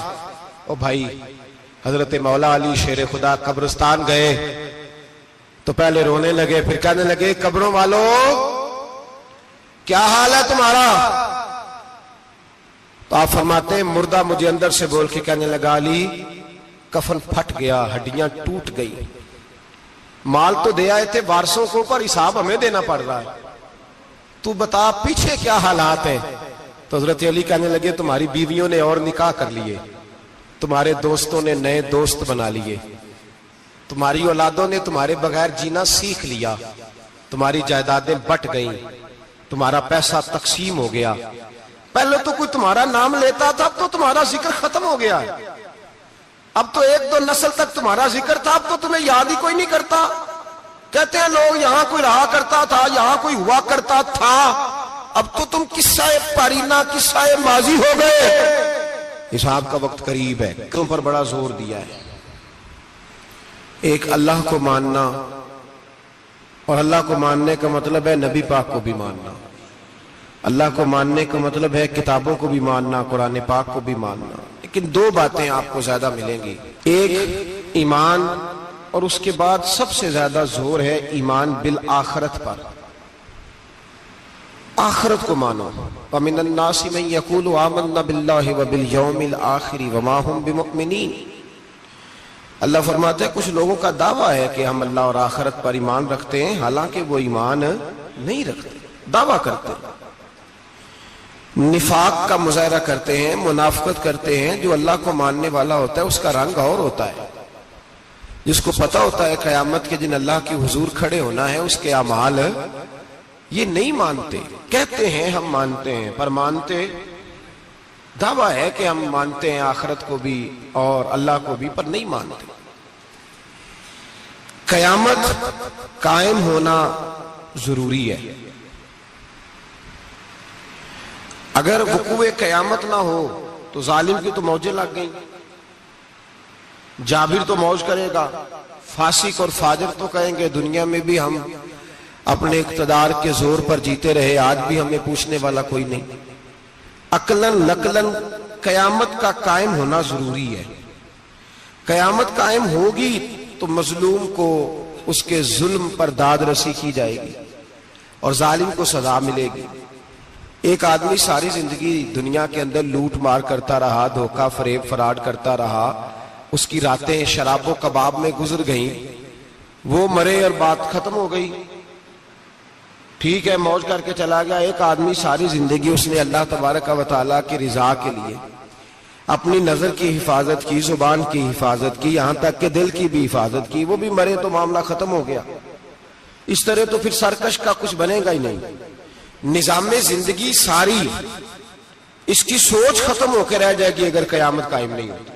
او بھائی، حضرت مولا علی شیر خدا قبرستان گئے تو پہلے رونے لگے، پھر کہنے لگے قبروں والوں کیا حال ہے تمہارا؟ تو آپ فرماتے ہیں مردہ مجھے اندر سے بول کے کہنے لگا علی کفن پھٹ گیا، ہڈیاں ٹوٹ گئی، مال تو دے آئے تھے وارثوں کو، پر حساب ہمیں دینا پڑ رہا ہے، تو بتا پیچھے کیا حالات ہیں؟ تو حضرت علی کہنے لگے تمہاری بیویوں نے اور نکاح کر لیے، تمہارے دوستوں نے نئے دوست بنا لیے، تمہاری اولادوں نے تمہارے بغیر جینا سیکھ لیا، تمہاری جائیدادیں بٹ گئیں، تمہارا پیسہ تقسیم ہو گیا۔ پہلے تو کوئی تمہارا نام لیتا تھا، اب تو تمہارا ذکر ختم ہو گیا ہے، اب تو ایک دو نسل تک تمہارا ذکر تھا، اب تو تمہیں یاد ہی کوئی نہیں کرتا۔ کہتے ہیں لوگ یہاں کوئی رہا کرتا تھا، یہاں کوئی ہوا کرتا تھا، اب تو تم قصہ پارینہ، قصہ ماضی ہو گئے۔ حساب کا وقت قریب ہے، تم پر بڑا زور دیا ہے۔ ایک اللہ کو ماننا، اور اللہ کو ماننے کا مطلب ہے نبی پاک کو بھی ماننا۔ اللہ کو ماننے کا مطلب ہے کتابوں کو بھی ماننا، قرآن پاک کو بھی ماننا۔ لیکن دو باتیں آپ کو زیادہ ملیں گی، ایک ایمان، اور اس کے بعد سب سے زیادہ زور ہے ایمان بالآخرت پر۔ آخرت کو مانو۔ وَمِنَ النَّاسِ مَن يَقُولُ آمَنَّا بِاللَّهِ وَبِالْيَوْمِ الْآخِرِ وَمَا هُمْ بِمُؤْمِنِينَ۔ اللہ فرماتے ہیں کچھ لوگوں کا دعویٰ ہے کہ ہم اللہ اور آخرت پر ایمان رکھتے ہیں، حالانکہ وہ ایمان نہیں رکھتے، دعویٰ کرتے ہیں، نفاق کا مظاہرہ کرتے ہیں، منافقت کرتے ہیں۔ جو اللہ کو ماننے والا ہوتا ہے اس کا رنگ اور ہوتا ہے، جس کو پتہ ہوتا ہے قیامت کے دن اللہ کی حضور کھڑے ہونا ہے، اس کے اعمال یہ نہیں مانتے، کہتے ہیں ہم مانتے ہیں، پر مانتے، دعویٰ ہے کہ ہم مانتے ہیں آخرت کو بھی اور اللہ کو بھی، پر نہیں مانتے۔ قیامت قائم ہونا ضروری ہے۔ اگر وقوع قیامت نہ ہو تو ظالم کی تو موجیں لگ گئیں، جابر تو موج کرے گا، فاسق اور فاجر تو کہیں گے دنیا میں بھی ہم اپنے اقتدار کے زور پر جیتے رہے، آج بھی ہمیں پوچھنے والا کوئی نہیں۔ عقلاً نقلاً قیامت کا قائم ہونا ضروری ہے۔ قیامت قائم ہوگی تو مظلوم کو اس کے ظلم پر داد رسی کی جائے گی اور ظالم کو سزا ملے گی۔ ایک آدمی ساری زندگی دنیا کے اندر لوٹ مار کرتا رہا، دھوکہ فریب فراڈ کرتا رہا، اس کی راتیں شراب و کباب میں گزر گئیں، وہ مرے اور بات ختم ہو گئی، ٹھیک ہے موج کر کے چلا گیا۔ ایک آدمی ساری زندگی اس نے اللہ تبارک و تعالیٰ کی رضا کے لیے اپنی نظر کی حفاظت کی، زبان کی حفاظت کی، یہاں تک کہ دل کی بھی حفاظت کی، وہ بھی مرے تو معاملہ ختم ہو گیا۔ اس طرح تو پھر سرکش کا کچھ بنے گا ہی نہیں۔ نظام زندگی ساری اس کی سوچ ختم ہو کے رہ جائے گی اگر قیامت قائم نہیں ہوتی۔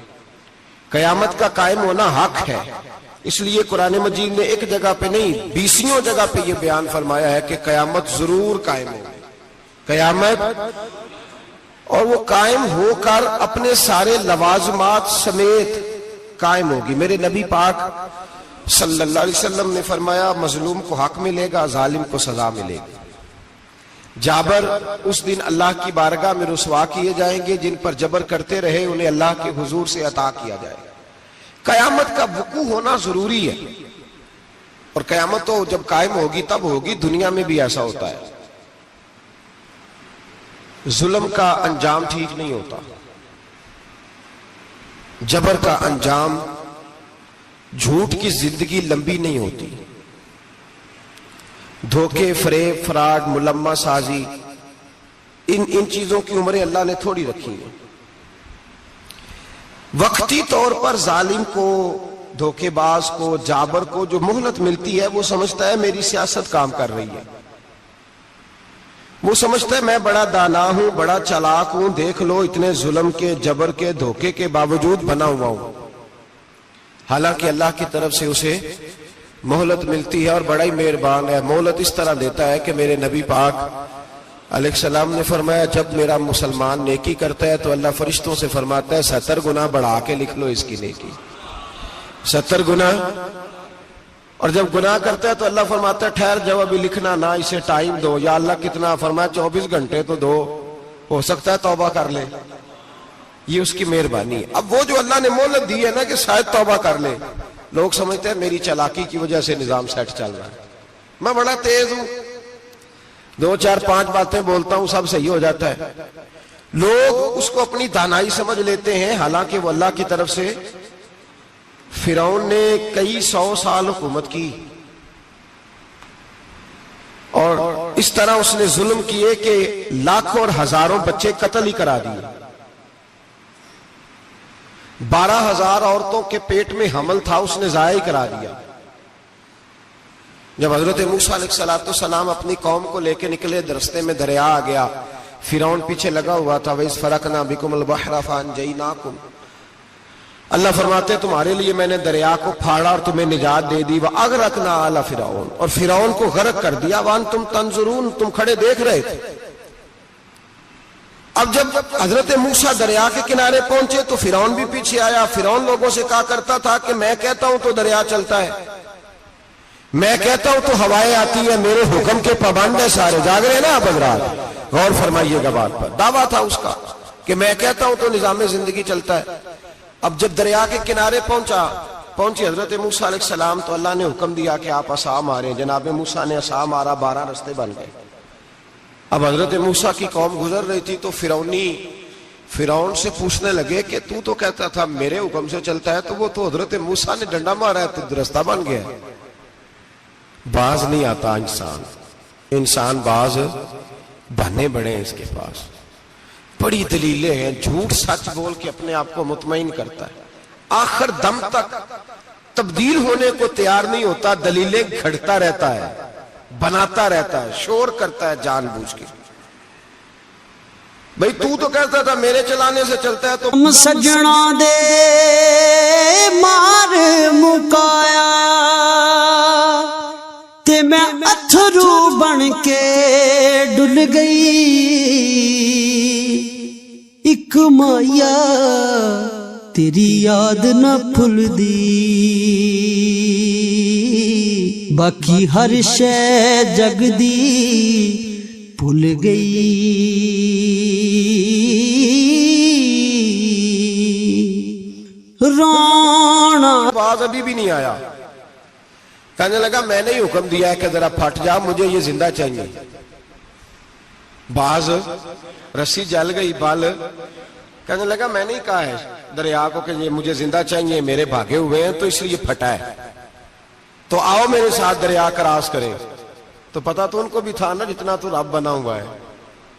قیامت کا قائم ہونا حق ہے، اس لیے قرآن مجید نے ایک جگہ پہ نہیں 20 جگہ پہ یہ بیان فرمایا ہے کہ قیامت ضرور قائم ہوگی، قیامت، اور وہ قائم ہو کر اپنے سارے لوازمات سمیت قائم ہوگی۔ میرے نبی پاک صلی اللہ علیہ وسلم نے فرمایا مظلوم کو حق ملے گا، ظالم کو سزا ملے گی۔ جابر اس دن اللہ کی بارگاہ میں رسوا کیے جائیں گے، جن پر جبر کرتے رہے انہیں اللہ کے حضور سے عطا کیا جائے گا۔ قیامت کا وقوع ہونا ضروری ہے، اور قیامت تو جب قائم ہوگی تب ہوگی۔ دنیا میں بھی ایسا ہوتا ہے، ظلم کا انجام ٹھیک نہیں ہوتا، جبر کا انجام، جھوٹ کی زندگی لمبی نہیں ہوتی، دھوکے، فریب، فراڈ، ملمہ سازی، ان چیزوں کی عمریں اللہ نے تھوڑی رکھی ہیں۔ وقتی طور پر ظالم کو، دھوکے باز کو، جابر کو جو مہلت ملتی ہے وہ سمجھتا ہے میری سیاست کام کر رہی ہے، وہ سمجھتا ہے میں بڑا دانا ہوں، بڑا چالاک ہوں، دیکھ لو اتنے ظلم کے، جبر کے، دھوکے کے باوجود بنا ہوا ہوں۔ حالانکہ اللہ کی طرف سے اسے مہلت ملتی ہے، اور بڑا ہی مہربان ہے۔ مہلت اس طرح دیتا ہے کہ میرے نبی پاک علیہ السلام نے فرمایا جب میرا مسلمان نیکی کرتا ہے تو اللہ فرشتوں سے فرماتا ہے 70 گنا بڑھا کے لکھ لو اس کی نیکی، 70 گنا۔ اور جب گناہ کرتا ہے تو اللہ فرماتا ہے ٹھہر جاؤ ابھی لکھنا نہ، اسے ٹائم دو۔ یا اللہ کتنا؟ فرمایا 24 گھنٹے تو دو، ہو سکتا ہے توبہ کر لے۔ یہ اس کی مہربانی ہے۔ اب وہ جو اللہ نے مہلت دی ہے نا کہ شاید توبہ کر لے، لوگ سمجھتے ہیں میری چالاکی کی وجہ سے نظام سیٹ چل رہا ہے، میں بڑا تیز ہوں، 2 4 5 باتیں بولتا ہوں سب صحیح ہو جاتا ہے۔ لوگ اس کو اپنی دانائی سمجھ لیتے ہیں، حالانکہ وہ اللہ کی طرف سے۔ فرعون نے کئی 100 سال حکومت کی، اور اس طرح اس نے ظلم کیے کہ لاکھوں اور ہزاروں بچے قتل ہی کرا دیے۔ 12,000 عورتوں کے پیٹ میں حمل تھا، اس نے ضائع ہی کرا دیا۔ جب حضرت موسیٰ علیہ السلام اپنی قوم کو لے کے نکلے، رستے میں دریا آ گیا، فرعون پیچھے لگا ہوا تھا۔ وَإِذْ فَرَقْنَا بِكُمُ الْبَحْرَ فَأَنْجَيْنَاكُمْ، اللہ فرماتے تمہارے لیے میں نے دریا کو پھاڑا اور تمہیں نجات دے دی۔ وَأَغْرَقْنَا آلَ فِرْعَوْنَ، اور فرعون کو غرق کر دیا۔ وَأَنْتُمْ تَنْظُرُونَ، تم کھڑے دیکھ رہے تھے۔ اب جب حضرت موسیٰ دریا کے کنارے پہنچے تو فرعون بھی پیچھے آیا۔ فرعون لوگوں سے کہا کرتا تھا کہ میں کہتا ہوں تو دریا چلتا ہے، میں کہتا ہوں تو ہوائیں آتی ہیں، میرے حکم کے پابند ہیں سارے۔ جاگ رہے نا آپ حضرات، غور فرمائیے گا بات پر۔ دعویٰ تھا اس کا کہ میں کہتا ہوں تو نظام زندگی چلتا ہے۔ اب جب دریا کے کنارے پہنچی حضرت موسیٰ علیہ السلام تو اللہ نے حکم دیا کہ آپ عصا ماریں۔ جناب موسیٰ نے عصا مارا، 12 رستے بن گئے۔ اب حضرت موسیٰ کی قوم گزر رہی تھی تو فرعون سے پوچھنے لگے کہ تو کہتا تھا میرے حکم سے چلتا ہے، تو وہ تو حضرت موسیٰ نے ڈنڈا مارا ہے تو رستہ بن گیا۔ باز نہیں آتا انسان باز بہانے بڑے ہیں اس کے پاس، بڑی دلیلیں ہیں، جھوٹ سچ بول کے اپنے آپ کو مطمئن کرتا ہے، آخر دم تک تبدیل ہونے کو تیار نہیں ہوتا، دلیلیں گھڑتا رہتا ہے، بناتا رہتا ہے، شور کرتا ہے جان بوجھ کے۔ بھئی تو کہتا تھا میرے چلانے سے چلتا ہے تو ہم سجنا دے مار مکایا تے میں اتھرو بن کے ڈل گئی، ایک مایا تیری یاد نہ بھول دی، باقی ہر شے جگ دی بھول گئی۔ رانا باز ابھی بھی نہیں آیا، کہنے لگا میں نے ہی حکم دیا ہے کہ ذرا پھٹ جا، مجھے یہ زندہ چاہیے۔ باز رسی جل گئی، بال کہنے لگا میں نے ہی کہا ہے دریا کو کہ یہ مجھے زندہ چاہیے، میرے بھاگے ہوئے ہیں تو اس لیے پھٹا ہے، تو آؤ میرے ساتھ دریا کراس کریں۔ تو پتا تو ان کو بھی تھا نا، جتنا تو رب بنا ہوا ہے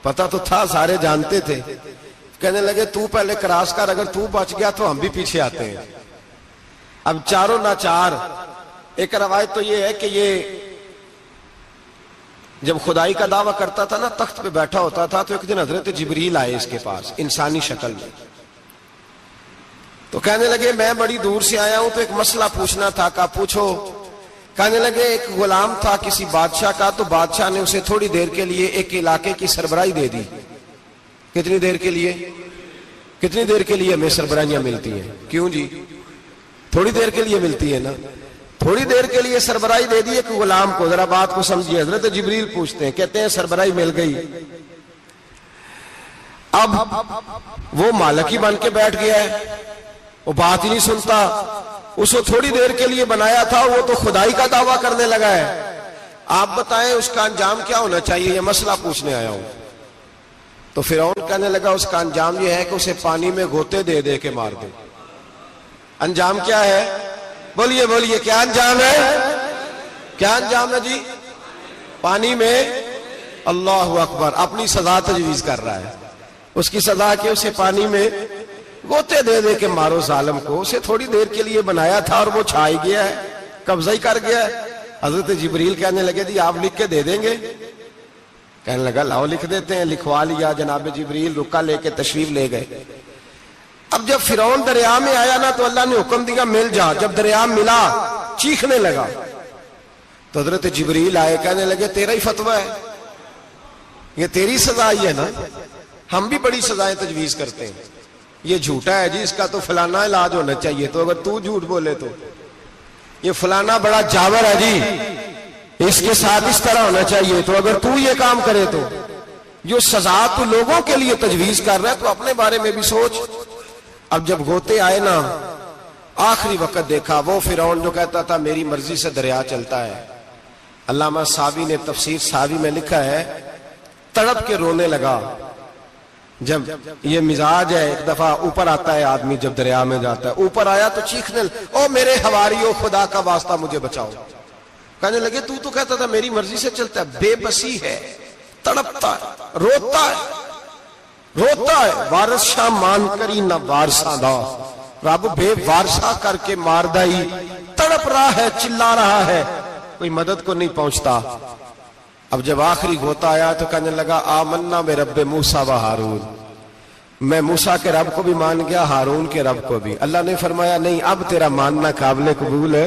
پتا تو تھا، سارے جانتے تھے۔ کہنے لگے تو پہلے کراس کر، اگر تو بچ گیا تو ہم بھی پیچھے آتے ہیں۔ اب چاروں ناچار۔ ایک روایت تو یہ ہے کہ یہ جب خدائی کا دعویٰ کرتا تھا نا، تخت پہ بیٹھا ہوتا تھا، تو ایک دن حضرت جبریل آئے اس کے پاس انسانی شکل میں، تو کہنے لگے میں بڑی دور سے آیا ہوں تو ایک مسئلہ پوچھنا تھا۔ کہا پوچھو۔ کہنے لگے ایک غلام تھا کسی بادشاہ کا، تو بادشاہ نے اسے تھوڑی دیر کے لیے ایک علاقے کی سربراہی دے دی۔ کتنی دیر کے لیے؟ کتنی دیر کے لیے ہمیں سربراہیاں ملتی ہیں؟ کیوں جی؟ تھوڑی دیر کے لیے ملتی ہے نا۔ تھوڑی دیر کے لیے سربراہی دے دی ایک غلام کو۔ ذرا بات کو سمجھیے، حضرت جبریل پوچھتے ہیں، کہتے ہیں سربراہی مل گئی، اب وہ مالک ہی بن کے بیٹھ گیا ہے، وہ بات ہی نہیں سنتا، اس کو تھوڑی دیر کے لیے بنایا تھا، وہ تو خدائی کا دعویٰ کرنے لگا ہے، آپ بتائیں اس کا انجام کیا ہونا چاہیے؟ یہ مسئلہ پوچھنے آیا ہوں۔ تو فرعون کہنے لگا اس کا انجام یہ ہے کہ اسے پانی میں غوطے دے دے کے مار دے۔ انجام کیا ہے؟ بولیے بولیے، کیا انجام ہے؟ کیا انجام ہے جی؟ پانی میں، اللہ اکبر، اپنی سزا تجویز کر رہا ہے۔ اس کی سزا کہ اسے پانی میں غوطے دے دے کے مارو ظالم کو۔ اسے تھوڑی دیر کے لیے بنایا تھا اور وہ چھا ہی گیا ہے، قبضہ ہی کر گیا ہے۔ حضرت جبریل کہنے لگے جی آپ لکھ کے دے دیں گے؟ کہنے لگا لاؤ لکھ دیتے ہیں۔ لکھوا لیا، جناب جبریل رکا لے کے تشریف لے گئے۔ اب جب فرعون دریا میں آیا نا تو اللہ نے حکم دیا مل جا۔ جب دریا ملا چیخنے لگا تو حضرت جبریل آئے، کہنے لگے تیرا ہی فتویٰ ہے، یہ تیری سزا ہی ہے نا، ہم بھی بڑی سزائیں تجویز کرتے ہیں، یہ جھوٹا ہے جی، اس کا تو فلانا علاج ہونا چاہیے، تو اگر تو جھوٹ بولے تو یہ فلانا بڑا جاور ہے جی، اس کے ساتھ اس طرح ہونا چاہیے، تو اگر تو یہ کام کرے تو جو سزا تو لوگوں کے لیے تجویز کر رہا ہے تو اپنے بارے میں بھی سوچ۔ اب جب غوطے آئے نا، آخری وقت دیکھا وہ فرعون جو کہتا تھا میری مرضی سے دریا چلتا ہے، علامہ صاوی نے تفسیر صاوی میں لکھا ہے تڑپ کے رونے لگا۔ جب یہ مزاج ہے، ایک دفعہ اوپر آتا ہے آدمی جب دریا میں جاتا ہے، اوپر آیا تو چیخنے او میرے حواریو خدا کا واسطہ مجھے بچاؤ۔ کہنے لگے تو کہتا تھا میری مرضی سے چلتا ہے، بے بسی ہے، تڑپتا ہے، روتا ہے، روتا ہے، وارث شاہ مان کری نہ وارثہ دا، رب بے وارثہ کر کے مار دائی، تڑپ رہا ہے، چلا رہا ہے، کوئی مدد کو نہیں پہنچتا۔ اب جب آخری غوطہ آیا تو کہنے لگا آمنا بے رب موسیٰ و ہارون، میں موسیٰ کے رب کو بھی مان گیا، ہارون کے رب کو بھی۔ اللہ نے فرمایا نہیں، اب تیرا ماننا قابل قبول ہے،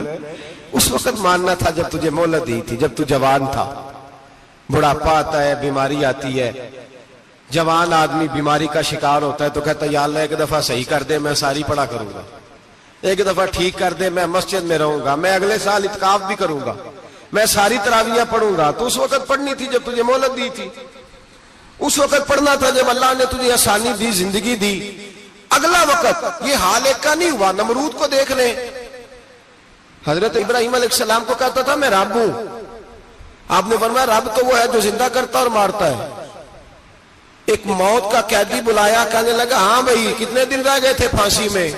اس وقت ماننا تھا جب تجھے مہلت دی تھی، جب تو جوان تھا۔ بڑھاپا آتا ہے، بیماری آتی ہے، جوان آدمی بیماری کا شکار ہوتا ہے تو کہتا ہے یا اللہ ایک دفعہ صحیح کر دے، میں ساری پڑھا کروں گا، ایک دفعہ ٹھیک کر دے، میں مسجد میں رہوں گا، میں اگلے سال اعتکاف بھی کروں گا، میں ساری تراویحیں پڑھوں گا۔ تو اس وقت پڑھنی تھی جب تجھے مہلت دی تھی، اس وقت پڑھنا تھا جب اللہ نے تجھے آسانی دی، زندگی دی۔ اگلا وقت یہ حال ایک کا نہیں ہوا، نمرود کو دیکھ لیں، حضرت ابراہیم علیہ السلام کو کہتا تھا میں رب ہوں، آپ نے فرمایا رب تو وہ ہے جو زندہ کرتا اور مارتا ہے۔ ایک موت کا قیدی بلایا، کہنے لگا ہاں بھائی کتنے دن رہ گئے تھے پھانسی میں؟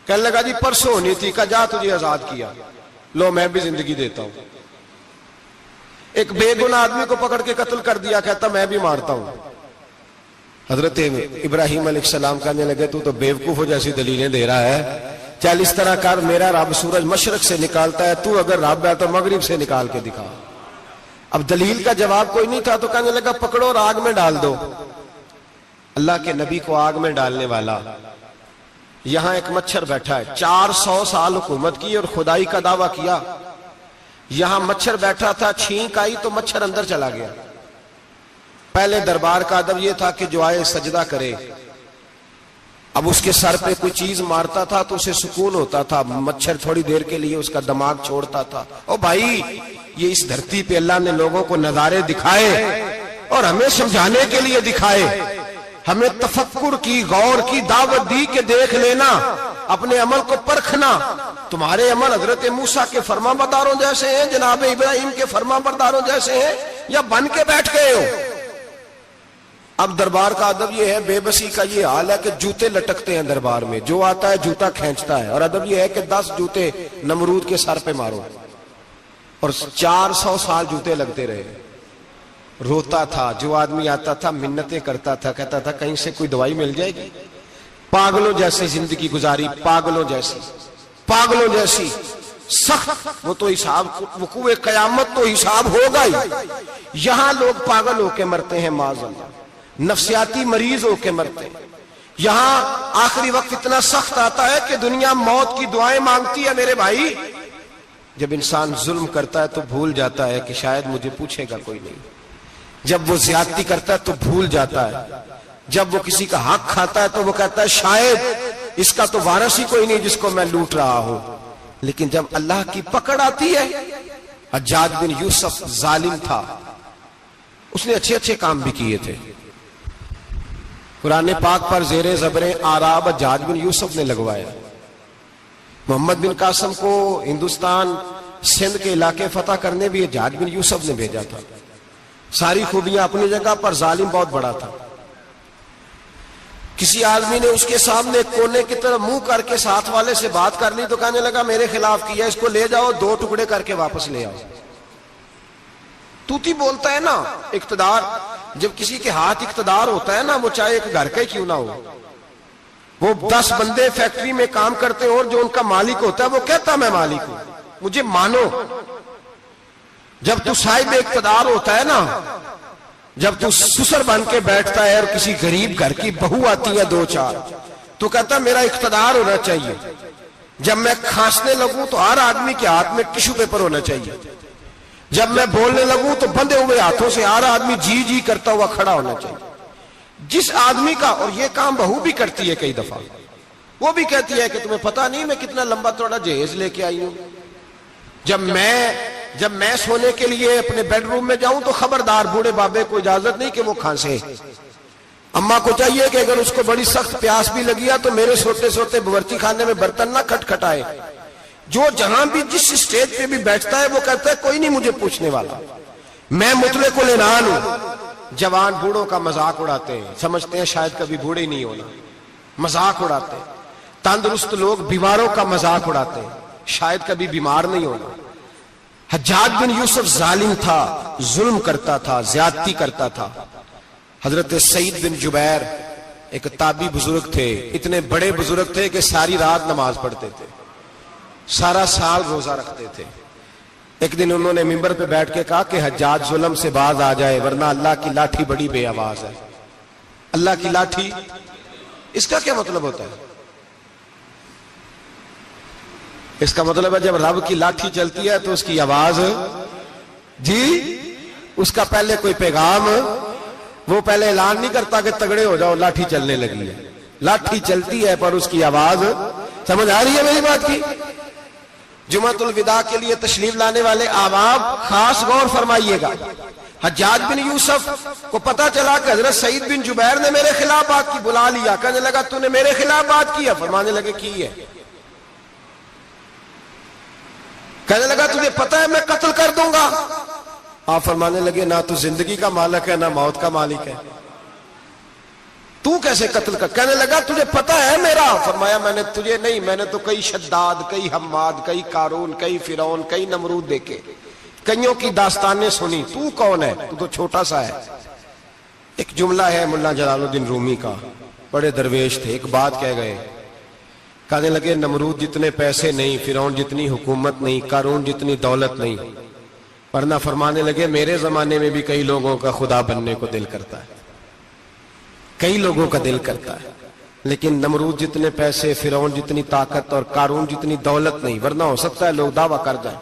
کہنے لگا جی پرسوں ہونی تھی، کہا جا تجھے آزاد کیا، لو میں بھی زندگی دیتا ہوں۔ ایک بے گناہ آدمی کو پکڑ کے قتل کر دیا، کہتا میں بھی مارتا ہوں۔ حضرت ابراہیم علیہ السلام کہنے لگے تو بیوقوفوں جیسی دلیلیں دے رہا ہے، چل اس طرح کر، میرا رب سورج مشرق سے نکالتا ہے، تو اگر رب ہے تو مغرب سے نکال کے دکھا۔ اب دلیل کا جواب کوئی نہیں تھا تو کہنے لگا پکڑو اور آگ میں ڈال دو۔ اللہ کے نبی کو آگ میں ڈالنے والا، یہاں ایک مچھر بیٹھا ہے، 400 سال حکومت کی اور خدائی کا دعویٰ کیا، یہاں مچھر بیٹھا تھا، چھینک آئی تو مچھر اندر چلا گیا۔ پہلے دربار کا ادب یہ تھا کہ جو آئے سجدہ کرے، اب اس کے سر پہ کوئی چیز مارتا تھا تو اسے سکون ہوتا تھا، مچھر تھوڑی دیر کے لیے اس کا دماغ چھوڑتا تھا۔ او بھائی یہ اس دھرتی پہ اللہ نے لوگوں کو نظارے دکھائے اور ہمیں سمجھانے کے لیے دکھائے، ہمیں تفکر کی، غور کی دعوت دی کہ دیکھ لینا، اپنے عمل کو پرکھنا، تمہارے عمل حضرت موسیٰ کے فرما برداروں جیسے ہیں، جناب ابراہیم کے فرما برداروں جیسے ہیں، یا بن کے بیٹھ گئے ہو۔ اب دربار کا ادب یہ ہے، بے بسی کا یہ حال ہے کہ جوتے لٹکتے ہیں دربار میں، جو آتا ہے جوتا کھینچتا ہے، اور ادب یہ ہے کہ 10 جوتے نمرود کے سر پہ مارو، اور 400 سال جوتے لگتے رہے۔ روتا تھا، جو آدمی آتا تھا منتیں کرتا تھا، کہتا تھا کہیں سے کوئی دوائی مل جائے گی۔ پاگلوں جیسی زندگی گزاری، پاگلوں جیسی سخت، وہ تو حساب، وقوع قیامت تو حساب ہوگا ہی۔ یہاں لوگ پاگل ہو کے مرتے ہیں، معاذ اللہ، نفسیاتی مریض ہو کے مرتے ہیں۔ یہاں آخری وقت اتنا سخت آتا ہے کہ دنیا موت کی دعائیں مانگتی ہے، میرے بھائی جب انسان ظلم کرتا ہے تو بھول جاتا ہے کہ شاید مجھے پوچھے گا کوئی نہیں. جب وہ زیادتی کرتا ہے تو بھول جاتا ہے. جب وہ کسی کا حق کھاتا ہے تو وہ کہتا ہے شاید اس کا تو وارث ہی کوئی نہیں جس کو میں لوٹ رہا ہوں. لیکن جب اللہ کی پکڑ آتی ہے، حجاج بن یوسف ظالم تھا، اس نے اچھے اچھے کام بھی کیے تھے. قرآن پاک پر زیر زبریں آراب حجاج بن یوسف نے لگوایا. محمد بن قاسم کو ہندوستان سندھ کے علاقے فتح کرنے بھی حجاج بن یوسف نے بھیجا تھا. ساری خوبیاں اپنی جگہ پر، ظالم بہت بڑا تھا. کسی آدمی نے اس کے سامنے کونے کی طرف منہ کر کے ساتھ والے سے بات کر لی تو کہنے لگا میرے خلاف کیا، اس کو لے جاؤ 2 ٹکڑے کر کے واپس لے آؤ. توتی بولتا ہے نا. اقتدار، جب کسی کے ہاتھ اقتدار ہوتا ہے نا، وہ چاہے ایک گھر کا ہی کیوں نہ ہو، وہ 10 بندے فیکٹری میں کام کرتے ہیں اور جو ان کا مالک ہوتا ہے وہ کہتا میں مالک ہوں، مجھے مانو. جب تو صاحب اقتدار ہوتا ہے نا، جب تو سسر بن کے بیٹھتا ہے اور کسی غریب گھر کی بہو آتی ہے 2-4 تو کہتا میرا اقتدار ہونا چاہیے. جب میں کھانسنے لگوں تو ہر آدمی کے ہاتھ میں ٹشو پیپر ہونا چاہیے. جب میں بولنے لگوں تو بندھے ہوئے ہاتھوں سے ہر آدمی جی جی کرتا ہوا کھڑا ہونا چاہیے. جس آدمی کا، اور یہ کام بہو بھی کرتی ہے کئی دفعہ، وہ بھی کہتی ہے کہ تمہیں پتا نہیں میں کتنا لمبا چوڑا جہیز لے کے آئی ہوں. جب میں سونے کے لیے اپنے بیڈ روم میں جاؤں تو خبردار بوڑھے بابے کو اجازت نہیں کہ وہ کھانسے. اماں کو چاہیے کہ اگر اس کو بڑی سخت پیاس بھی لگی ہے تو میرے سوتے سوتے باورچی خانے میں برتن نہ کھٹکھٹائے. جو جہاں بھی جس اسٹیج پہ بھی بیٹھتا ہے وہ کہتا ہے کوئی نہیں مجھے پوچھنے والا، میں مطلق العنان ہوں. جوان بوڑھوں کا مذاق اڑاتے ہیں، سمجھتے ہیں شاید کبھی بوڑھے ہی نہیں ہونا، مذاق اڑاتے ہیں. تندرست لوگ بیماروں کا مذاق اڑاتے ہیں، شاید کبھی بیمار نہیں ہونا. حجاج بن یوسف ظالم تھا، ظلم کرتا تھا، زیادتی کرتا تھا. حضرت سعید بن جبیر ایک تابعی بزرگ تھے، اتنے بڑے بزرگ تھے کہ ساری رات نماز پڑھتے تھے، سارا سال روزہ رکھتے تھے. ایک دن انہوں نے منبر پہ بیٹھ کے کہا کہ حجاج ظلم سے باز آ جائے ورنہ اللہ کی لاٹھی بڑی بے آواز ہے. اللہ کی لاٹھی، اس کا کیا مطلب ہوتا ہے؟ اس کا مطلب ہے جب رب کی لاٹھی چلتی ہے تو اس کی آواز، جی اس کا پہلے کوئی پیغام، وہ پہلے اعلان نہیں کرتا کہ تگڑے ہو جاؤ لاٹھی چلنے لگی ہے. لاٹھی چلتی ہے پر اس کی آواز، سمجھ آ رہی ہے میری بات کی؟ جمعۃ الوداع کے لیے تشریف لانے والے احباب خاص غور فرمائیے گا. حجاج بن یوسف کو پتا چلا کہ حضرت سعید بن جبیر نے میرے خلاف بات کی، بلا لیا. کہنے لگا تو نے میرے خلاف بات کی ہے؟ فرمانے لگے کی ہے. کہنے لگا تجھے پتا ہے میں قتل کر دوں گا؟ آپ فرمانے لگے نہ تو زندگی کا مالک ہے نہ موت کا مالک ہے، تو کیسے قتل کر؟ کہنے لگا تجھے پتا ہے میرا؟ فرمایا میں نے تجھے نہیں، میں نے تو کئی شداد، کئی حماد، کئی قارون، کئی فرعون، کئی نمرود دیکھے، کئیوں کی داستانیں سنی. تو کون ہے؟ تو تو چھوٹا سا ہے. ایک جملہ ہے ملا جلال الدین رومی کا، بڑے درویش تھے، ایک بات کہہ گئے. کہنے لگے نمرود جتنے پیسے نہیں، فرعون جتنی حکومت نہیں، قارون جتنی دولت نہیں، ورنہ فرمانے لگے میرے زمانے میں بھی کئی لوگوں کا خدا بننے کو دل کرتا ہے، کئی لوگوں کا دل کرتا ہے، لیکن نمرود جتنے پیسے، فرعون جتنی طاقت اور قارون جتنی دولت نہیں، ورنہ ہو سکتا ہے لوگ دعویٰ کر جائیں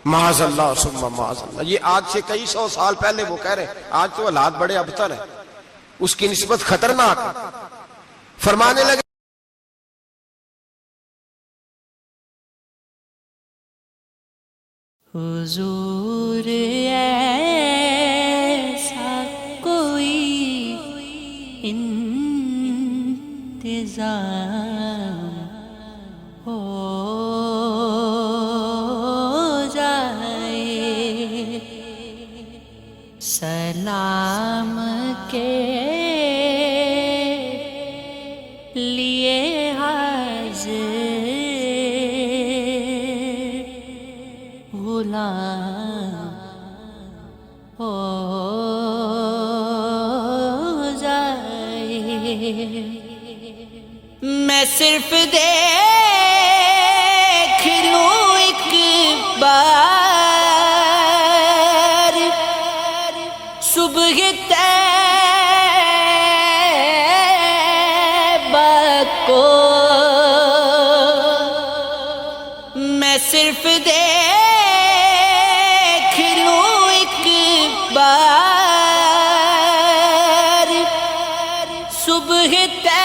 معاذ اللہ ثم معاذ اللہ. یہ آج سے کئی 100 سال پہلے وہ کہہ رہے ہیں، آج تو حالات بڑے ابتر ہیں، اس کی نسبت خطرناک. فرمانے لگے حضور ایسا کوئی انتظام ہو جائے، سلام کے لیے حاضر غلام ہو جائے. میں صرف دیکھ لوں ایک بار صبح طیبہ کو، میں صرف دیکھ صبح طیبہ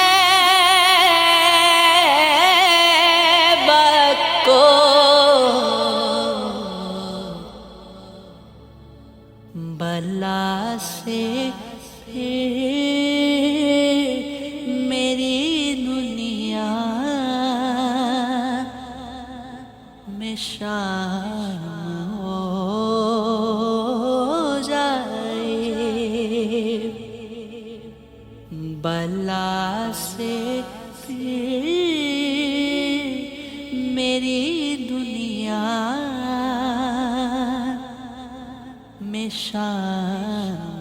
کو بلا سے میری دنیا میں شام ہو جائے بلا سے میری دنیا میں شام